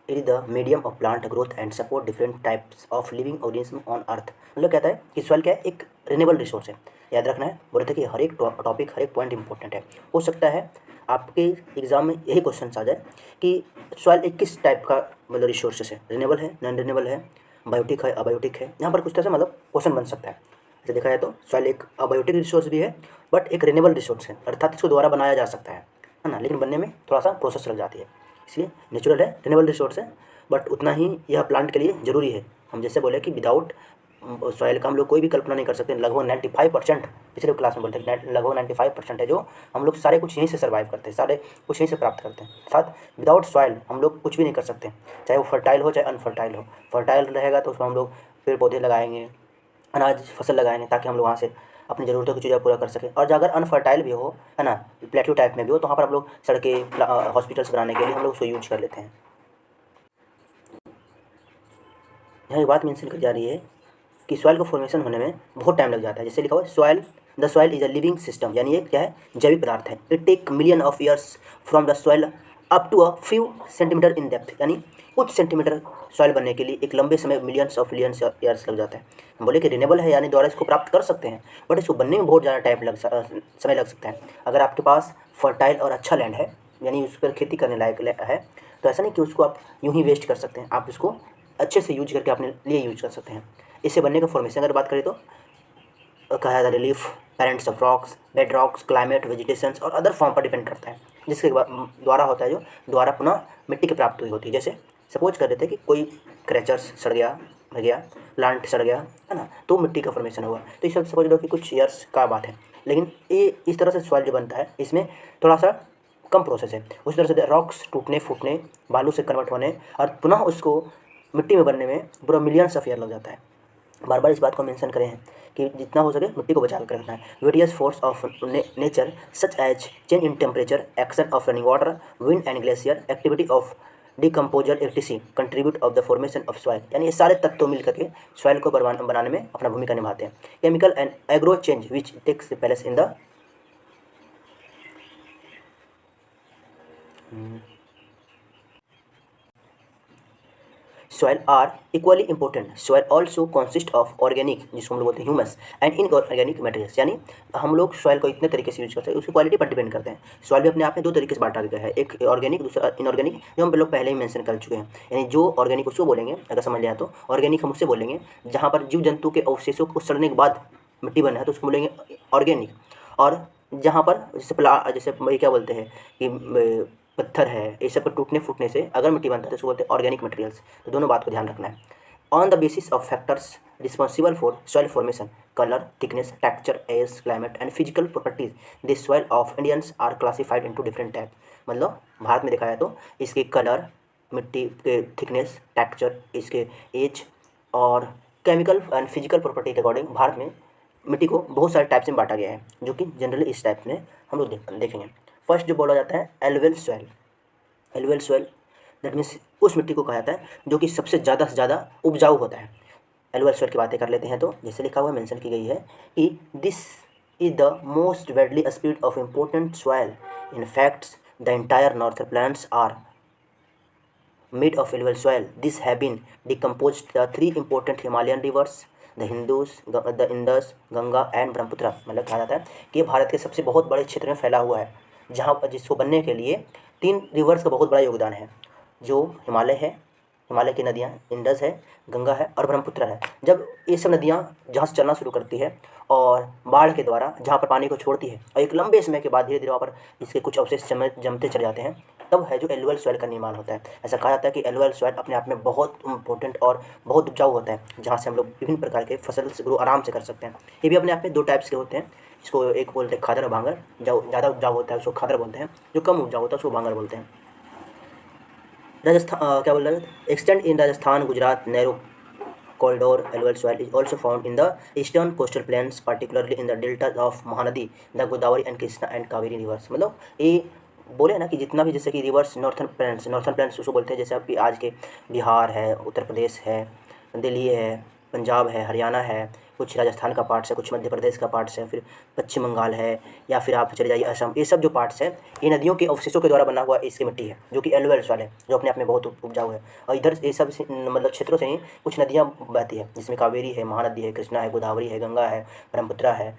it is the medium of plant growth and support different types of living organism on earth. मतलब कहता है कि सॉइल क्या है, एक रिन्यूएबल रिसोर्स है। याद रखना है, बोले थे कि हर एक टॉपिक हर एक पॉइंट इंपॉर्टेंट है। हो सकता है आपके एग्जाम में यही क्वेश्चन आ जाए कि सॉइल एक किस टाइप का मतलब रिसोर्सेस है, रिन्यूएबल है, नॉन रिन्यूएबल है, बायोटिक है, अबायोटिक है। यहाँ पर कुछ तरह से मतलब क्वेश्चन बन सकता है। जैसे देखा जाए तो सॉइल एक अबायोटिक रिसोर्स भी है बट एक रिन्यूएबल रिसोर्स है, अर्थात इसको दोबारा बनाया जा सकता है ना, लेकिन बनने में थोड़ा सा प्रोसेस लग जाती है। इसलिए नेचुरल है, रिन्यूएबल रिसोर्स है, बट उतना ही यह प्लांट के लिए ज़रूरी है। हम जैसे बोले कि विदाउट सॉइल का हम लोग कोई भी कल्पना नहीं कर सकते। लगभग 95%, पिछले क्लास में बोलते हैं लगभग 95% है जो हम लोग सारे कुछ यहीं से सर्वाइव करते हैं, सारे कुछ यहीं से प्राप्त करते हैं। साथ विदाउट सॉइल हम लोग कुछ भी नहीं कर सकते, चाहे वो फर्टाइल हो चाहे अनफर्टाइल हो। फर्टाइल रहेगा तो उसमें हम लोग पेड़ पौधे लगाएंगे, अनाज फसल लगाएंगे, ताकि हम लोग वहाँ से अपनी ज़रूरतों की चीज़ें पूरा कर सकें। और अगर अनफर्टाइल भी हो, है ना, प्लेट्यू टाइप में भी हो, तो वहाँ पर हम लोग सड़कें, हॉस्पिटल्स बनाने के लिए हम लोग उसको यूज कर लेते हैं। यहाँ एक बात मेंशन की जा रही है कि सॉइल को फॉर्मेशन होने में बहुत टाइम लग जाता है। जैसे लिखा हुआ है, soil the soil is a living system, यानी ये क्या है, जैविक पदार्थ है। It take million of years from the soil up to a few centimetre in depth, यानी कुछ सेंटीमीटर सॉइल बनने के लिए एक लंबे समय मिलियंस ऑफ ईयर्स लग जाता है। हम बोले कि रिन्यूएबल है, यानी द्वारा इसको प्राप्त कर सकते हैं, बट इसको बनने में बहुत ज़्यादा समय लग सकता है। अगर आपके पास फर्टाइल और अच्छा लैंड है, यानी उस पर खेती करने लायक है, तो ऐसा नहीं कि उसको आप यूं ही वेस्ट कर सकते हैं, आप उसको अच्छे से यूज करके अपने लिए यूज कर सकते हैं। इससे बनने का फॉर्मेशन अगर बात करें तो कहा जाता है relief, parents of rocks, bed rocks, climate, vegetations और अदर फॉर्म पर डिपेंड करता है, जिसके द्वारा होता है, जो द्वारा पुनः मिट्टी की प्राप्ति हुई होती है। जैसे सपोज कर देते हैं कि कोई क्रेचर्स सड़ गया, मर गया, प्लांट सड़ गया, है ना, तो मिट्टी का फॉर्मेशन हुआ। तो ये सब समझ लो कि कुछ ईयर्स का बात है, लेकिन ये इस तरह से सॉइल जो बनता है इसमें थोड़ा सा कम प्रोसेस है। उस तरह से रॉक्स टूटने फूटने, बालू से कन्वर्ट होने और पुनः उसको मिट्टी में बनने में पूरा मिलियंस ऑफ ईयर लग जाता है। बार बार इस बात को मेंशन करें हैं कि जितना हो सके मिट्टी को बचा कर रखना है। Various force of nature such as change in temperature, action of running water, wind and glacier, activity of decomposer etc contribute of the formation of soil, यानी ये सारे तत्व मिल करके सॉइल को बनाने में अपना भूमिका निभाते हैं। Chemical and agro change which takes place in the soil are equally important. Soil also consist of organic, जिसको हम लोग बोलते हैं ह्यूमस, एंड इनऑर्गेनिक मटेरियल्स, यानी हम लोग सॉइल को इतने तरीके से यूज करते हैं, उसकी क्वालिटी पर डिपेंड करते हैं। सॉइल भी अपने आप में दो तरीके से बांटा गया है, एक ऑर्गेनिक, दूसरा इनऑर्गेनिक, जो हम लोग पहले ही मेंशन कर चुके हैं। यानी जो ऑर्गेनिक उसको बोलेंगे, अगर समझ लिया तो ऑर्गेनिक हम उससे बोलेंगे जहाँ पर जीव जंतु के अवशेषों को सड़ने के बाद मिट्टी बना है तो उसको बोलेंगे ऑर्गेनिक। और जहाँ पर जैसे ये क्या बोलते हैं कि पत्थर है, ये सब के टूटने फूटने से अगर मिट्टी बनता है तो उसको बोलते हैं ऑर्गेनिक मटेरियल्स। तो दोनों बात को ध्यान रखना है। On the basis of factors responsible for soil formation, colour, thickness, texture, age, climate and physical properties, this soil of Indians are classified into different type. मतलब भारत में देखा जाए तो इसके कलर, मिट्टी के थिकनेस, टेक्सचर, इसके एज और केमिकल एंड फिजिकल प्रॉपर्टी के अकॉर्डिंग भारत में मिट्टी को बहुत सारे टाइप्स में बांटा गया है, जो कि जनरली इस टाइप में हम लोग देखेंगे। फर्स्ट जो बोला जाता है alluvial soil. Alluvial soil that means उस मिट्टी को कहा जाता है जो कि सबसे ज़्यादा से ज़्यादा उपजाऊ होता है। एलुवियल सॉइल की बातें कर लेते हैं तो जैसे लिखा हुआ मेंशन की गई है कि this is the most widely spread of important soil. In facts the entire northern plants are made of alluvial soil. These have been decomposed the three important Himalayan rivers, the Indus, Ganga and Brahmaputra. मतलब कहा जाता है कि ये भारत के सबसे बहुत बड़े क्षेत्र में फैला हुआ है, जहाँ पर जिसको बनने के लिए 3 रिवर्स का बहुत बड़ा योगदान है, जो हिमालय है, हिमालय की नदियाँ इंडस है, गंगा है और ब्रह्मपुत्र है। जब ये सब नदियाँ जहाँ से चलना शुरू करती है और बाढ़ के द्वारा जहाँ पर पानी को छोड़ती है और एक लंबे समय के बाद धीरे धीरे वहाँ पर इसके कुछ अवशेष जमते चले जाते हैं, तब है जो एलुवियल सॉइल का निर्माण होता है। ऐसा कहा जाता है कि एलुवियल सॉइल अपने आप में बहुत इंपॉर्टेंट और बहुत उपजाऊ होता है, जहाँ से हम लोग विभिन्न प्रकार के फसल ग्रो आराम से कर सकते हैं। ये भी अपने आप में 2 टाइप्स के होते हैं, इसको एक बोलते हैं खादर और भांगर। जो ज़्यादा उपजाऊ होता है उसको खादर बोलते हैं, जो कम उपजाऊ होता है उसको भांगर बोलते हैं। राजस्थान क्या बोल रहे हैं, extend in Rajasthan, Gujarat, narrow corridor. Alluvial soil is also found in the eastern coastal plains, particularly in the deltas of Mahanadi, the Godavari and Krishna and Kaveri rivers। मतलब ये बोले ना कि जितना भी जैसे कि रिवर्स नॉर्थन प्लेन्स उसको बोलते हैं, जैसे आपकी आज के बिहार है, उत्तर प्रदेश है, दिल्ली है, पंजाब है, हरियाणा है, कुछ राजस्थान का पार्ट्स है, कुछ मध्य प्रदेश का पार्ट्स है, फिर पश्चिम बंगाल है, या फिर आप चले जाइए असम। ये सब जो पार्ट्स हैं ये नदियों के अवशेषों के द्वारा बना हुआ इसकी मिट्टी है, जो कि एलुवियल सॉइल है, जो अपने आप में बहुत उपजाऊ है। और इधर ये सब मतलब क्षेत्रों से ही कुछ नदियाँ बहती है, जिसमें कावेरी है, महानदी है, कृष्णा है, गोदावरी है, गंगा है, ब्रह्मपुत्र है,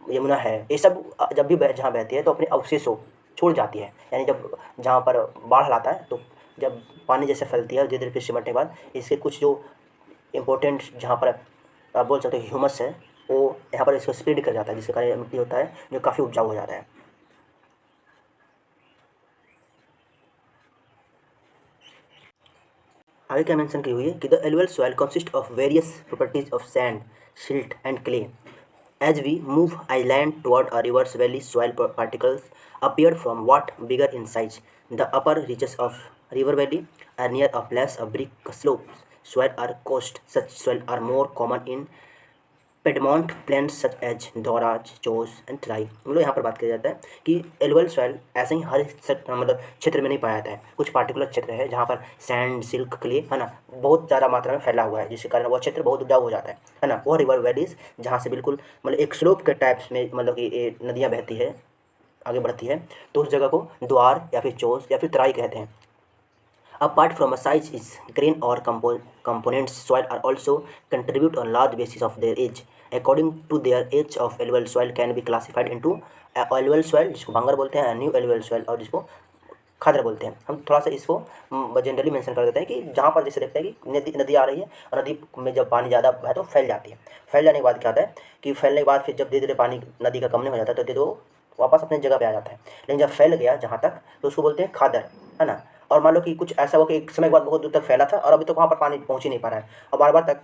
यमुना है। ये सब जब भी जहाँ बहती है तो अपने अवशेषों छोड़ जाती है, यानी जब जहाँ पर बाढ़ लाता है तो जब पानी जैसे फैलती है धीरे धीरे फिर सिमटने के बाद इसके कुछ जो इम्पोर्टेंट जहाँ पर आप बोल सकते हो ह्यूमस है, वो यहाँ पर इसको स्प्रेड कर जाता है, जिसके कारण मिट्टी होता है जो काफ़ी उपजाऊ हो जाता है। आगे क्या मेंशन की हुई है कि the alluvial soil consist of various properties of sand, silt and clay. As we move inland toward a river's valley, soil particles appear from what bigger in size. The upper reaches of river valley are near a place of brick slopes. Soil are coast. Such soil are more common in piedmont plains such as Duars, chos and Terai, मतलब यहाँ पर बात किया जाता है कि एलुवल सॉइल ऐसे ही हर मतलब क्षेत्र में नहीं पाया जाता है। कुछ पार्टिकुलर क्षेत्र है जहाँ पर सैंड, सिल्क, क्ले, है ना, बहुत ज़्यादा मात्रा में फैला हुआ है, जिसके कारण वह क्षेत्र बहुत उपजाऊ हो जाता है ना। वो रिवर वैलीज जहाँ से बिल्कुल मतलब एक स्लोप के टाइप्स में मतलब कि ये नदियाँ बहती है, आगे बढ़ती है, तो उस जगह को द्वार या फिर चोस या फिर तराई कहते हैं। Apart from a size is grain or components, soil are also contribute on large basis of their age. According to their age of alluvial soil can be classified into alluvial soil जिसको भांगर बोलते हैं, न्यू alluvial soil और जिसको खादर बोलते हैं। हम थोड़ा सा इसको जनरली मेंशन कर देते हैं कि जहाँ पर जैसे देखते हैं कि नदी आ रही है और नदी में जब पानी ज़्यादा है तो फैल जाती है। फैल जाने के बाद क्या होता है कि फैलने के बाद फिर जब धीरे धीरे पानी नदी का कम नहीं हो जाता तो धीरे वो वापस अपने जगह पे आ जाता है। लेकिन जब फैल गया जहाँ तक तो उसको बोलते हैं खादर, है ना। और मान लो कि कुछ ऐसा हो कि एक समय के बाद बहुत दूर तक फैला था और अभी तक वहाँ पर पानी पहुँच ही नहीं पा रहा है और बार बार तक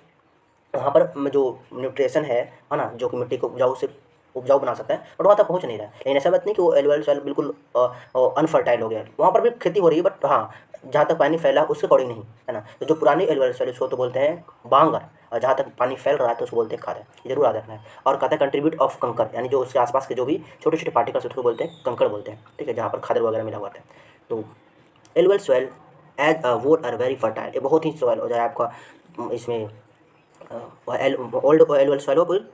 वहाँ पर जो न्यूट्रिशन है ना, जो कि मिट्टी को उपजाऊ बना सकता है, बट वहाँ तक पहुँच नहीं रहा है। लेकिन ऐसा बात नहीं कि वो एलुवियल सॉइल बिल्कुल अनफर्टाइल हो गया, वहाँ पर भी खेती हो रही है, बट हाँ जहाँ तक पानी फैला उसके अकॉर्डिंग नहीं, है ना। तो जो पुरानी एलुवियल सॉइल उसको तो बोलते हैं बांगर, और जहाँ तक पानी फैल रहा है तो उसको बोलते हैं खादर। ये जरूर याद रखना है। और कहता है कंट्रीब्यूट ऑफ कंकर, यानी जो उसके आसपास के जो भी छोटे छोटे पार्टिकल्स उसको बोलते हैं कंकड़ बोलते हैं, ठीक है, जहाँ पर खादर वगैरह मिला हुआ है। तो एलुवियल सॉइल एज अ वोड आर वेरी फर्टाइल, ये बहुत ही सॉइल हो जाए आपका इसमें ओल्ड एलुवियल सॉइल हो फिर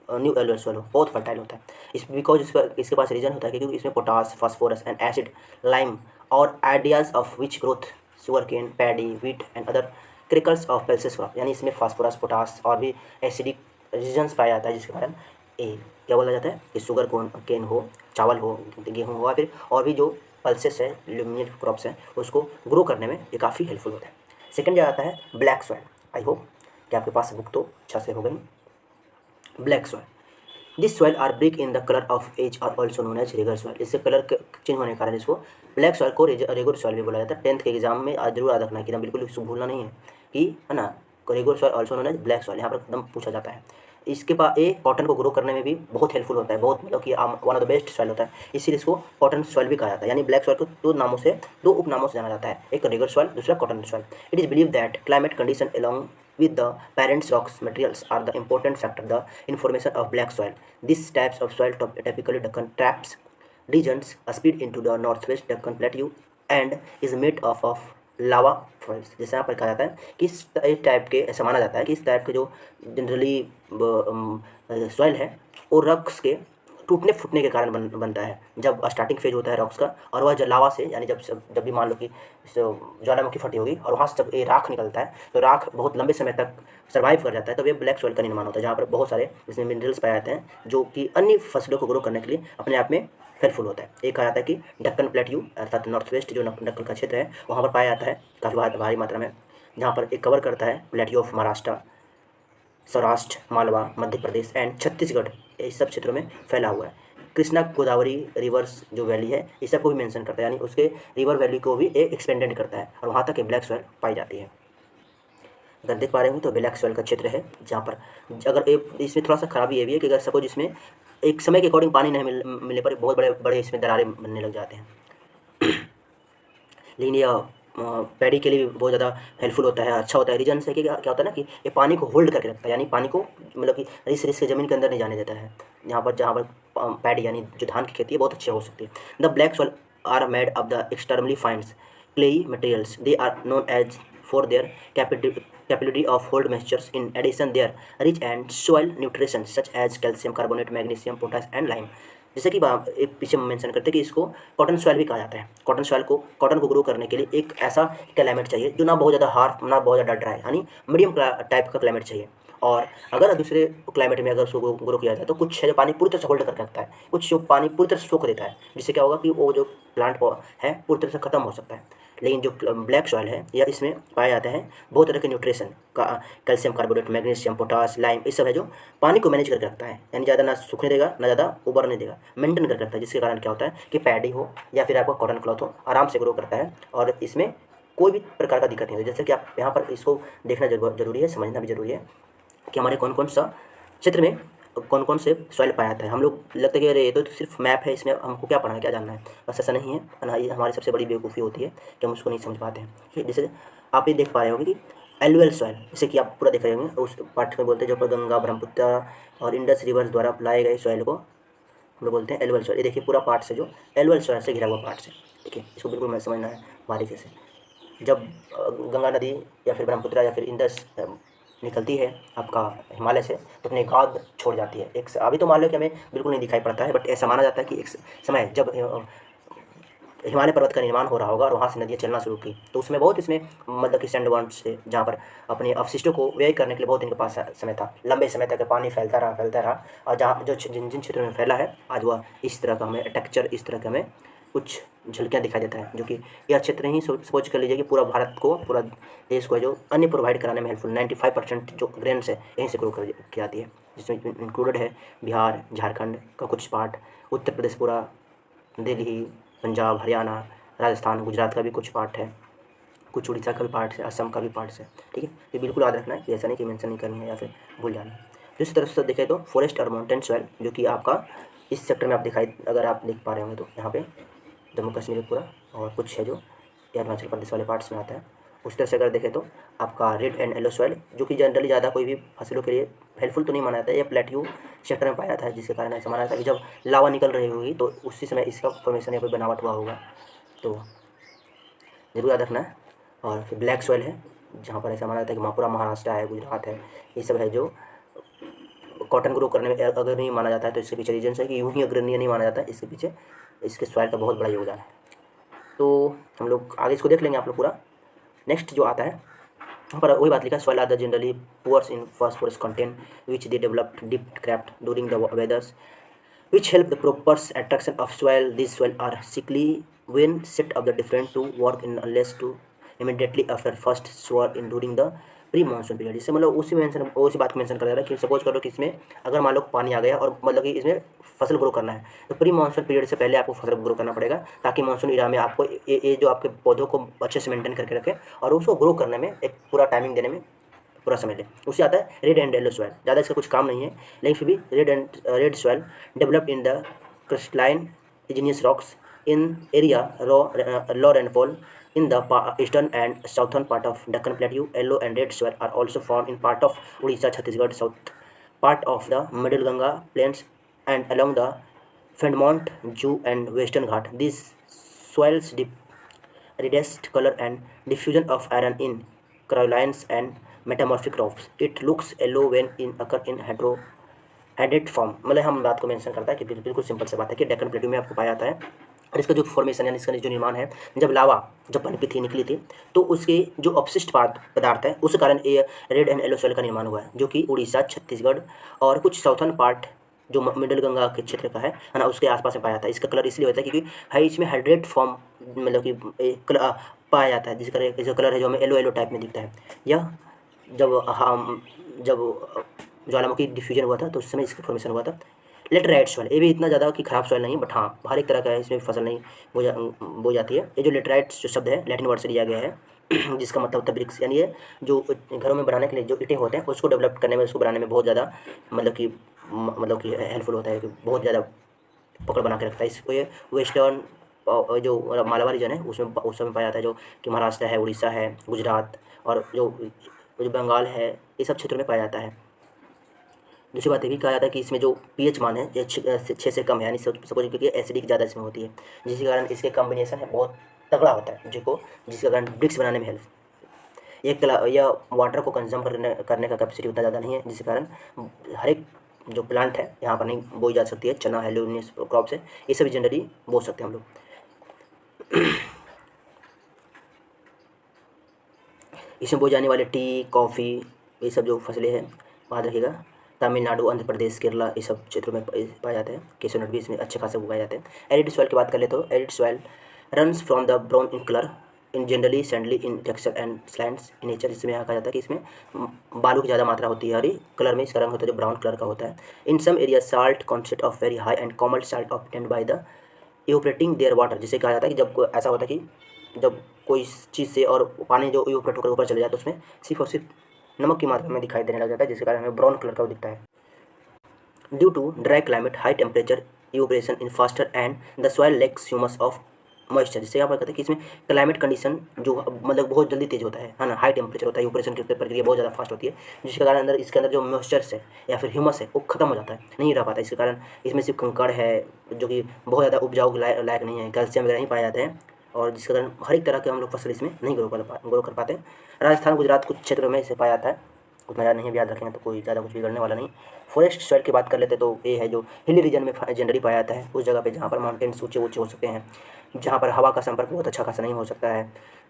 न्यू एलुवियल सॉइल हो, बहुत फर्टाइल होता है। इस बिकॉज इसके पास रीजन होता है क्योंकि इसमें potash, phosphorus and acid, lime और ideas of which growth sugar cane, paddy, wheat and other क्रिकल्स ऑफ पल्सेस क्रॉप, यानी इसमें फास्फोरस, पोटास और भी एसिडिक रीजन्स पाया जाता है, जिसके कारण ए क्या बोला जाता है कि शुगर केन हो, चावल हो, गेहूँ हो, या फिर और भी जो पल्सेस है, ल्यूमिनल क्रॉप्स हैं, उसको ग्रो करने में ये काफ़ी हेल्पफुल होता है। सेकंड जो आता है ब्लैक सॉइल। आई होप कि आपके पास बुक तो अच्छा से हो गई। Black soil, this soil are brick in the colour of age और also known as regur soil, इससे कलर चेंज होने के कारण इसको ब्लैक सॉइल को रेगर सॉइल भी बोला जाता है। 10th के एग्जाम में आज जरूर याद रखना है कि बिल्कुल इसको भूलना नहीं है कि, है ना, regur soil also known as black soil, यहाँ पर एकदम पूछा जाता है। इसके पास ये कॉटन को ग्रो करने में भी बहुत हेल्पफुल होता है, बहुत मतलब कि one of the best soil होता है, इसीलिए इसको कॉटन सॉइल भी कहा जाता है। यानी ब्लैक सॉइल को दो उपनामों से जाना जाता है, एक रेगर सॉइल, दूसरा cotton soil. It is believe that climate condition along with the parent rocks materials are the important factor the information of black soil. These types of soil typically Deccan traps regions spread into the northwest Deccan Plateau and is made of lava falls. जैसे यहाँ पर कहा जाता है कि इस टाइप के, ऐसा माना जाता है कि इस टाइप के जो जनरली सॉइल है वो रॉक्स के टूटने फूटने के कारण बनता है, जब स्टार्टिंग फेज होता है रॉक्स का, और वह जब लावा से, यानी जब भी मान लो कि ज्वालामुखी फटी होगी और वहाँ से जब ये राख निकलता है तो राख बहुत लंबे समय तक सर्वाइव कर जाता है, तो ये ब्लैक सॉइल का निर्माण होता है, जहाँ पर बहुत सारे इसमें मिनरल्स पाए जाते हैं जो कि अन्य फसलों को ग्रो करने के लिए अपने आप में हेल्पफुल होता है। एक कहा जाता है कि ढक्कन प्लेट्यू अर्थात नॉर्थ वेस्ट जो ढक्कन का क्षेत्र है वहाँ पर पाया जाता है काफ़ी भारी मात्रा में, जहाँ पर एक कवर करता है plateau of Maharashtra, Saurashtra, Malwa, Madhya Pradesh and Chhattisgarh, इस सब क्षेत्रों में फैला हुआ है। कृष्णा गोदावरी रिवर्स जो वैली है इस सब को भी मेंशन करता है, यानी उसके रिवर वैली को भी एक्सपेंडेड करता है और वहाँ तक ब्लैक सॉइल पाई जाती है। अगर देख पा रहे हो तो ब्लैक सॉइल का क्षेत्र है जहाँ पर अगर इसमें थोड़ा सा खराबी ये भी है कि अगर सपोज इसमें एक समय के अकॉर्डिंग पानी नहीं मिलने पर बहुत बड़े बड़े इसमें दरारें बनने लग जाते हैं। लेकिन यह पैडी के लिए भी बहुत ज़्यादा हेल्पफुल होता है, अच्छा होता है। रीजन से कि क्या होता है ना कि ये पानी को होल्ड करके रखता है, यानी पानी को मतलब कि रिस के ज़मीन के अंदर नहीं जाने देता है। जहाँ पर पैडी यानी जो धान की खेती है बहुत अच्छी हो सकती है। The black soil are made of the extremely fines clayey materials, they are known as for their capability of hold moistures. In addition, they are rich and soil nutrition such as calcium carbonate, magnesium, potash and lime. जैसे कि एक पीछे मेंशन करते हैं कि इसको कॉटन सॉइल भी कहा जाता है। कॉटन को ग्रो करने के लिए एक ऐसा क्लाइमेट चाहिए जो ना बहुत ज़्यादा हार्ड ना बहुत ज़्यादा ड्राई, यानी मीडियम टाइप का क्लाइमेट चाहिए। और अगर दूसरे क्लाइमेट में अगर उसको ग्रो किया जाए तो कुछ है जो पानी पूरी तरह से होल्ड करके रखता है, कुछ जो पानी पूरी तरह से सोख देता है, जिससे क्या होगा कि वो जो प्लांट है पूरी तरह से ख़त्म हो सकता है। लेकिन जो ब्लैक सॉइल है या इसमें पाए जाते हैं बहुत तरह के न्यूट्रिशन का, calcium carbonate, magnesium, potash, lime, ये सब है जो पानी को मैनेज करके रखता है, यानी ज़्यादा ना सूखने देगा ना ज़्यादा उबरने देगा, मेंटेन करके रखता है, जिसके कारण क्या होता है कि पैडी हो या फिर आपका कॉटन क्लॉथ हो आराम से ग्रो करता है और इसमें कोई भी प्रकार का दिक्कत नहीं होती। जैसे कि आप यहाँ पर इसको देखना जरूरी है, समझना भी जरूरी है कि हमारे कौन कौन सा क्षेत्र में कौन कौन से सॉइल पाया जाता है। हम लोग लगता है कि अरे ये तो सिर्फ मैप है, इसमें हमको क्या पढ़ना है, क्या जानना है, बस ऐसा नहीं है ना। ये हमारी सबसे बड़ी बेवकूफ़ी होती है कि हम उसको नहीं समझ पाते हैं। जैसे आप ये देख पा रहे होंगे कि एलुअल सॉइल, जैसे कि आप पूरा देख रहे होंगे उस पार्ट में बोलते हैं जो पर गंगा ब्रह्मपुत्र और इंडस रिवर्स द्वारा लाए गए सॉइल को हम लोग बोलते हैं एलुअल सॉइल। ये देखिए पूरा पार्ट से जो एलुअल सॉइल से घिरा हुआ पार्ट से, ठीक है, इसको बिल्कुल मैं समझना है बारीकी से। जब गंगा नदी या फिर ब्रह्मपुत्र या फिर इंडस निकलती है आपका हिमालय से, तो अपने गाद छोड़ जाती है। एक अभी तो मान लो कि हमें बिल्कुल नहीं दिखाई पड़ता है, बट ऐसा माना जाता है कि एक समय जब हिमालय पर्वत का निर्माण हो रहा होगा और वहाँ से नदियाँ चलना शुरू की, तो उसमें बहुत इसमें मतलब कि सैंड बॉन्ड्स थे, जहाँ पर अपने अवशिष्टों को व्यय करने के लिए बहुत इनके पास समय था। लंबे समय तक पानी फैलता रहा और जहाँ जो जिन जिन क्षेत्रों में फैला है आज वह इस तरह का हमें टेक्चर, इस तरह का हमें कुछ झलकियाँ दिखाई देता है, जो कि यह क्षेत्र ही सोच कर लीजिए कि पूरा भारत को, पूरा देश को जो अन्य प्रोवाइड कराने में हेल्पफुल 95% जो ग्रेन्स है यहीं से ग्रो कर की जाती है, जिसमें इंक्लूडेड है बिहार, झारखंड का कुछ पार्ट, उत्तर प्रदेश पूरा, दिल्ली, पंजाब, हरियाणा, राजस्थान, गुजरात का भी कुछ पार्ट है, कुछ उड़ीसा का भी पार्ट है, असम का भी पार्ट है, ठीक है। ये बिल्कुल याद रखना है कि ऐसा नहीं कि मेंशन नहीं करनी है या फिर भूल जाना है। दूसरी तरफ से देखें तो फॉरेस्ट और माउंटेन सॉइल, जो कि आपका इस सेक्टर में आप दिखाई, अगर आप देख पा रहे होंगे तो यहाँ पे जम्मू कश्मीर पूरा और कुछ है जो अरुणाचल प्रदेश वाले पार्ट्स में आता है। उस तरह से अगर देखें तो आपका रेड एंड येलो सॉइल, जो कि जनरली ज़्यादा कोई भी फसलों के लिए हेल्पफुल तो नहीं माना जाता है, ये प्लेट्यू सेक्टर में पाया जाता है, जिसके कारण ऐसा माना जाता है कि जब लावा निकल रही होगी तो उसी समय इसका फॉर्मेशन या कोई बनावट हुआ होगा, तो जरूर याद रखना है। और फिर ब्लैक सॉइल है, जहाँ पर ऐसा माना जाता है कि पूरा महाराष्ट्र है, गुजरात है, ये सब है जो कॉटन ग्रो करने में अगर नहीं माना जाता है, तो इसके पीछे रीजन है कि यूँ ही अग्रणी नहीं माना जाता है, इसके पीछे इसके सॉइल का बहुत बड़ा योगदान है। तो हम लोग आगे इसको देख लेंगे आप लोग पूरा। नेक्स्ट जो आता है यहाँ पर वही बात लिखा है, soil are the generally poors in phosphorus content which they developed deep cracked during the weathers which help the proper attraction of soil. These soil are sickly when set of the different to work in unless to immediately after first shower in during the pre monsoon period. इससे मतलब उसी बात को मेंशन कर रहा है कि सपोज करो कि इसमें अगर मान लो पानी आ गया और मतलब कि इसमें फसल ग्रो करना है, तो प्री मानसून पीरियड से पहले आपको फसल ग्रो करना पड़ेगा, ताकि मानसून इरा में आपको ये जो आपके पौधों को अच्छे से मेंटेन करके रखे और उसको ग्रो करने में एक पूरा टाइमिंग देने में पूरा समझ लें। उससे आता है रेड एंड येलो सॉइल, ज़्यादा इसका कुछ काम नहीं है, लेकिन फिर भी red soil developed in the crystalline igneous rocks in area low rainfall in the eastern and southern part of Deccan Plateau. Yellow and red soil are also found in part of Odisha, Chhattisgarh, south part of the Middle Ganga plains and along the Piedmont, Jew and Western Ghat. These soils redest color and diffusion of iron in corallines and metamorphic rocks. It looks yellow when in occur in hydrate form. मतलब हम बात को मेंशन करता है कि बिल्कुल सिंपल सी बात है कि डेक्कन प्लेटू में आपको पाया जाता है, और इसका जो फॉर्मेशन यानी इसका जो निर्माण है, जब लावा जब पनपी थी निकली थी, तो उसके जो अपशिष्ट पदार्थ है उस कारण ये रेड एंड येलो सॉइल का निर्माण हुआ है, जो कि उड़ीसा, छत्तीसगढ़ और कुछ साउथर्न पार्ट जो मिडिल गंगा के क्षेत्र का है ना, उसके आसपास में पाया जाता है। इसका कलर इसलिए होता है क्योंकि है इसमें हाइड्रेट फॉर्म मतलब कि पाया जाता है, जिसका कलर है जो हमें येलो येलो टाइप में दिखता है। यह जब ज्वालामुखी डिफ्यूजन हुआ था तो उस समय इसका फॉर्मेशन हुआ था। लेटराइट सॉइल, ये भी इतना ज़्यादा कि खराब सॉइल नहीं, बट हाँ हर एक तरह का है, इसमें फसल नहीं बो जाती है। ये जो लेटराइट जो शब्द है लैटिन वर्ड से लिया गया है, जिसका मतलब होता है ब्रिक्स, यानी ये जो घरों में बनाने के लिए जो ईंटें होते हैं उसको डेवलप करने में, उसको बनाने में बहुत ज़्यादा मतलब कि हेल्पफुल होता है, कि बहुत ज़्यादा पकड़ बना के रखता है इसको। ये वेस्टर्न जो मालाबार रीजन है उसमें उस समय पाया जाता है, जो कि महाराष्ट्र है, उड़ीसा है, गुजरात और जो बंगाल है, ये सब क्षेत्रों में पाया जाता है। दूसरी बात ये भी कहा जाता है कि इसमें जो पीएच मान है ये 6 से कम है, यानी सपोज क्योंकि एसिडिक ज़्यादा इसमें होती है, जिसके कारण इसके कॉम्बिनेशन है बहुत तगड़ा होता है, जिसके कारण ब्रिक्स बनाने में हेल्प। यह वाटर को कंज्यूम करने का कैपेसिटी उतना ज़्यादा नहीं है, जिसके कारण हर एक जो प्लांट है यहाँ पर नहीं बोई जा सकती है। चना है, ल्यूनियस क्रॉप्स है, ये सभी जनरली बो सकते हैं हम लोग। इसमें बोई जाने वाले टी, कॉफ़ी, ये सब जो फसलें हैं याद रखिएगा, तमिलनाडु, आंध्र प्रदेश, केरला, ये सब क्षेत्रों में पाए जाते हैं। केसर नट भी इसमें अच्छे खासे उगाए जाते हैं। एरिड सॉइल की बात कर ले तो arid soil runs from the brown in colour in generally sandy in texture and saline in nature. इसमें यहाँ कहा जाता है कि इसमें बालू की ज़्यादा मात्रा होती है और कलर में इसका रंग होता है जो ब्राउन कलर का होता है। In some area salt content of very high and common salt obtained by the evaporating their water, जिसे कहा जाता है कि जब ऐसा होता है कि जब कोई चीज़ से और पानी जो इवोपरेट होकर ऊपर चले जाता है उसमें सिर्फ और सिर्फ नमक की मात्रा में दिखाई देने लग जाता है, जिसके कारण हमें ब्राउन कलर का दिखता है। Due to dry climate, high temperature evaporation in faster and the soil lacks humus of moisture, जिससे यहाँ पर कहते हैं कि इसमें क्लाइमेट कंडीशन जो मतलब बहुत जल्दी तेज होता है ना, हाई टेम्परेचर होता है, ऑपरेशन की प्रक्रिया बहुत ज़्यादा फास्ट होती है, जिसके कारण अंदर इसके अंदर जो मॉइस्चर्स है या फिर ह्यूमस है वो खत्म हो जाता है, नहीं रह पाता। इसके कारण इसमें सिर्फ कंकड़ है जो कि बहुत ज़्यादा उपजाऊ के लायक नहीं है, कैल्शियम वगैरह नहीं पाए जाते हैं, और जिसके कारण हर एक तरह के हम लोग फसल इसमें नहीं ग्रो कर पाते हैं। राजस्थान गुजरात कुछ क्षेत्रों में इसे पाया जाता है, उतना ज़्यादा नहीं, याद रखेंगे तो कोई ज़्यादा कुछ बिगड़ने वाला नहीं। फॉरेस्ट सॉइल की बात कर लेते तो ये है जो हिली रीजन में जनरली पाया जाता है, उस जगह पे जहाँ पर माउंटेन्स ऊँचे ऊँचे हो सकते हैं, जहाँ पर हवा का संपर्क बहुत अच्छा खासा नहीं हो सकता है,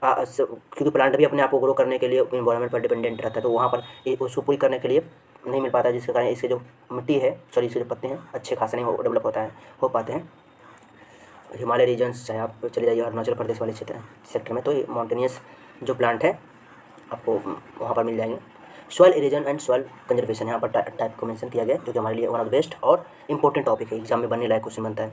क्योंकि प्लांट भी अपने आप को ग्रो करने के लिए इन्वायरमेंट पर डिपेंडेंट रहता है, तो वहाँ पर उसको पूरी करने के लिए नहीं मिल पाता है, जिसके कारण इसके जो मिट्टी है, सॉरी इसके जो पत्ते हैं अच्छे खासे नहीं डेवलप हो पाते हैं। हिमालय रीजन्स चाहे आप चले जाइए अरुणाचल प्रदेश वाले सेक्टर में, तो ये माउंटेनियस जो प्लांट है आपको वहाँ पर मिल जाएंगे। Soil erosion and soil conservation यहाँ पर टाइप को मेंशन किया गया, जो कि हमारे लिए वन ऑफ द बेस्ट और इंपॉर्टेंट टॉपिक है, एग्जाम में बनने लायक क्वेश्चन बनता है।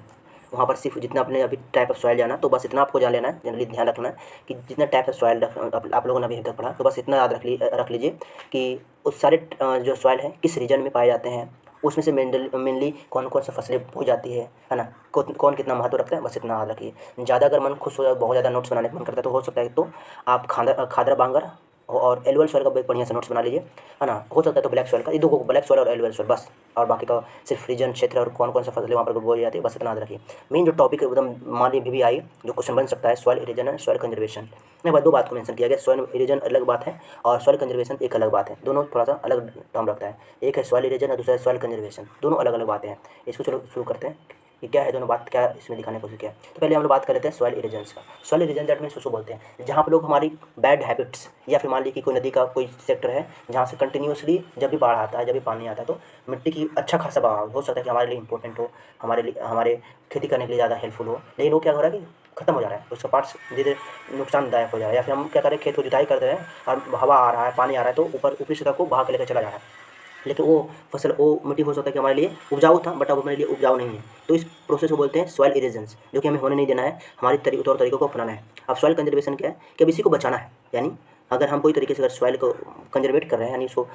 वहाँ पर सिर्फ जितना आपने अभी टाइप ऑफ सॉइल जाना, तो बस इतना आपको जान लेना है, जनरली ध्यान रखना है कि जितना टाइप ऑफ सॉइल आप लोगों ने अभी तक पढ़ा, तो बस इतना याद रख लीजिए कि उस सारे जो सॉइल है किस रीजन में पाए जाते हैं, उसमें से मेनली कौन कौन सी फसलें बोई जाती है ना, कौन कितना महत्व रखता है, बस इतना याद रखिए। ज़्यादा अगर मन खुश हो जाए, बहुत ज़्यादा नोट्स बनाने का मन करता है, तो हो सकता है तो आप खादर बांगर और एलुअल सॉइल का बढ़िया से नोट्स बना लीजिए, है ना। हो सकता है तो ब्लैक सॉइल का, ये दो ब्लैक सॉइल और एलुअल सॉइल बस, और बाकी का सिर्फ रीजन क्षेत्र और कौन कौन सा फसलें वहाँ पर बोई जाती है, बस इतना याद रखिए। मेन जो टॉपिक एकदम मान लीजिए भी आई जो क्वेश्चन बन सकता है, soil erosion and soil conservation में दो बात को मेंशन किया गया, सॉइल इरोजन अलग बात है और सॉइल कंजर्वेशन एक अलग बात है, दोनों थोड़ा सा अलग टर्म रखता है, एक है सॉइल इरोजन और दूसरा है सॉइल कंजर्वेशन, दोनों अलग अलग बातें हैं। इसको चलो शुरू करते हैं कि क्या है दोनों बात, क्या इसमें दिखाने की कोशिश किया। तो पहले हम लोग बात कर लेते हैं सॉइल इरोजन्स का। सॉइल इरोजन दैट मीन्स उसको बोलते हैं जहाँ पर लोग हमारी बैड हैबिट्स, या फिर मान लीजिए कि कोई नदी का कोई सेक्टर है जहाँ से कंटिन्यूसली जब भी बाढ़ आता है, जब भी पानी आता है, तो मिट्टी की अच्छा खासा बहाव हो सकता है कि हमारे लिए इंपॉर्टेंट हो, हमारे खेती करने के लिए ज़्यादा हेल्पफुल हो, लेकिन वो क्या हो रहा है कि खत्म हो जा रहा है, उसका पार्ट्स धीरे धीरे नुकसानदायक हो जा रहा है, या फिर हम क्या करें, खेत को जुताई करते हैं और हवा आ रहा है, पानी आ रहा है, तो ऊपरी सतह को बहा के लेकर चला जा रहा है, लेकिन वो फसल, वो मिट्टी हो सकता है कि हमारे लिए उपजाऊ था, बट अब हमारे लिए उपजाऊ नहीं है, तो इस प्रोसेस को बोलते हैं सॉइल इरोजन्स, जो कि हमें होने नहीं देना है, हमारे तौर तरीकों को अपनाना है। अब सॉइल कंजर्वेशन क्या है कि अब इसी को बचाना है, यानी अगर हम कोई तरीके से अगर सॉइल को कंजर्वेट कर रहे हैं, यानी इसको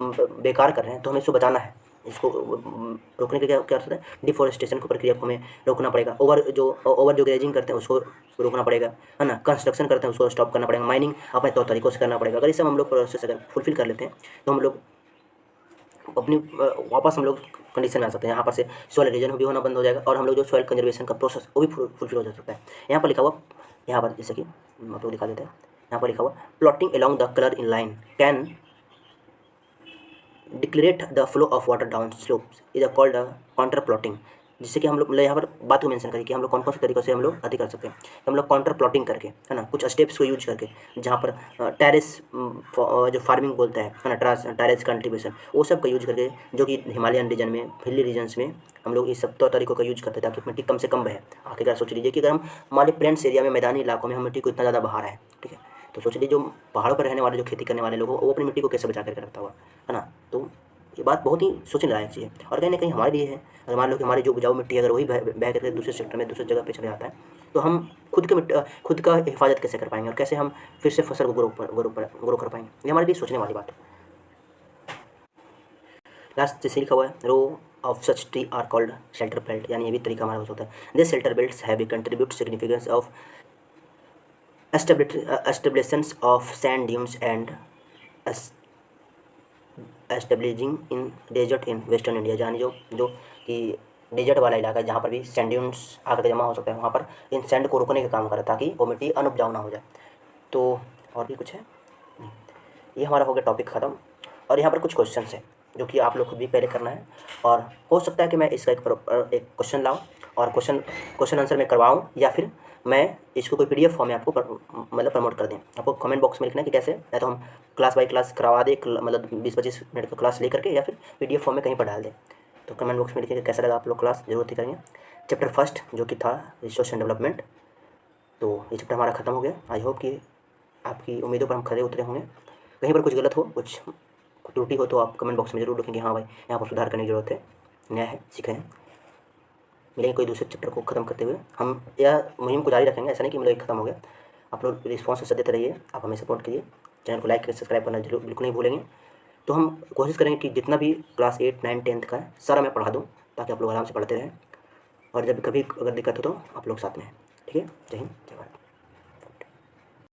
बेकार कर रहे हैं, तो हमें इसको बचाना है। इसको रोकने के क्या क्या होता है, डिफॉरेस्टेशन की प्रक्रिया को हमें रोकना पड़ेगा, ओवर जो ग्रेजिंग करते हैं उसको रोकना पड़ेगा, है ना, कंस्ट्रक्शन करते हैं उसको स्टॉप करना पड़ेगा, माइनिंग अपने तौर तरीकों से करना पड़ेगा। अगर इस सब हम लोग प्रोसेस अगर फुलफिल कर लेते हैं, तो हम लोग अपनी वापस हम लोग कंडीशन में आ सकते हैं, यहाँ पर से सॉइल इरोजन भी होना बंद हो जाएगा, और हम लोग जो सॉइल कंजर्वेशन का प्रोसेस वो भी फुलफिल हो जा सकता है। यहाँ पर लिखा हुआ, यहाँ पर जैसे कि आप लोग दिखा देते हैं, यहाँ पर लिखा हुआ plotting along the colour in line can decelerate the flow of water down slopes is called counter plotting, जिससे कि हम लोग यहाँ पर बात को मेंशन करें कि हम लोग कौन कौन से तरीक़ों से हम लोग अधिक कर सकते हैं। हम लोग काउंटर प्लॉटिंग करके, है ना, कुछ स्टेप्स को यूज करके, जहाँ पर टेरेस जो फार्मिंग बोलता है ना, टेरेस कल्टीवेशन, वो सब का यूज करके, जो कि हिमालयन रीजन में, हिली रीजन्स में हम लोग इस सब तरीक़ों का यूज करते हैं, ताकि मिट्टी कम से कम बहे। आखिरकार सोच लीजिए कि अगर हम हमारे प्लेन्स एरिया में, मैदानी इलाकों में हम मिट्टी को इतना ज़्यादा बहा रहे हैं, ठीक है, तो सोच लीजिए जो पहाड़ों पर रहने वाले, जो खेती करने वाले लोग, वो अपनी मिट्टी को कैसे बचा करके रखता हुआ, है ना। तो ये बात बहुत ही सोचने लायक चीज़ है, और कहीं ना कहीं हमारे लिए है। अगर मान लो कि हमारी जो उपजाऊ मिट्टी है, अगर वही बह करके दूसरे सेक्टर में, दूसरी जगह पे चले जाता है, तो हम खुद का हिफाजत कैसे कर पाएंगे, और कैसे हम फिर से फसल को ग्रो कर पाएंगे, ये हमारे लिए सोचने वाली बात है। लास्ट जैसे लिखा हुआ है, row of such tree are called shelter belt, यानी ये भी तरीका हमारा हो सकता है। This shelter belts have contribute significance of establishments of sand dunes and establishing in desert in western India, यानी जो कि डेजर्ट वाला इलाका है, जहाँ पर भी सैंड ड्यून्स आकर जमा हो सकता है, वहाँ पर इन सैंड को रोकने का काम करा, ताकि वो मिट्टी अनउपजाऊ ना हो जाए। तो और भी कुछ है, ये हमारा हो गया टॉपिक ख़त्म। और यहाँ पर कुछ क्वेश्चन है जो कि आप लोग खुद भी पहले करना है, और हो सकता है कि मैं इसका एक क्वेश्चन लाऊँ और क्वेश्चन आंसर में करवाऊँ, या फिर मैं इसको कोई PDF फॉर्म में आपको मतलब प्रमोट कर दें। आपको कमेंट बॉक्स में लिखना है कि कैसे, या तो हम क्लास बाय क्लास करवा दें, मतलब 20-25 मिनट का क्लास लेकर के, या फिर PDF फॉर्म में कहीं पर डाल दें। तो कमेंट बॉक्स में लिखिए कैसा लगा आप लोग क्लास, जरूर ही करेंगे। चैप्टर फर्स्ट जो कि था रिसोर्स एंड डेवलपमेंट, तो ये चैप्टर हमारा खत्म हो गया। आई होप कि आपकी उम्मीदों पर हम खरे उतरे होंगे। कहीं पर कुछ गलत हो, कुछ त्रुटि हो, तो आप कमेंट बॉक्स में जरूर लिखेंगे, हाँ भाई यहाँ पर सुधार करने की जरूरत है, नया है, सीखे हैं। मिलेंगे कोई दूसरे चैप्टर को ख़त्म करते हुए, हम यह मुहिम को जारी रखेंगे, ऐसा नहीं कि मतलब ख़त्म हो गया। आप लोग रिस्पॉन्स से देते रहिए, आप हमें सपोर्ट कीजिए, चैनल को लाइक करके सब्सक्राइब करना जरूर बिल्कुल नहीं भूलेंगे। तो हम कोशिश करेंगे कि जितना भी क्लास 8, 9, 10 का है सारा मैं पढ़ा दूँ, ताकि आप लोग आराम से पढ़ते रहें, और जब कभी अगर दिक्कत हो तो आप लोग साथ में हैं, ठीक है। रखिए। जय हिंद, जय भारत।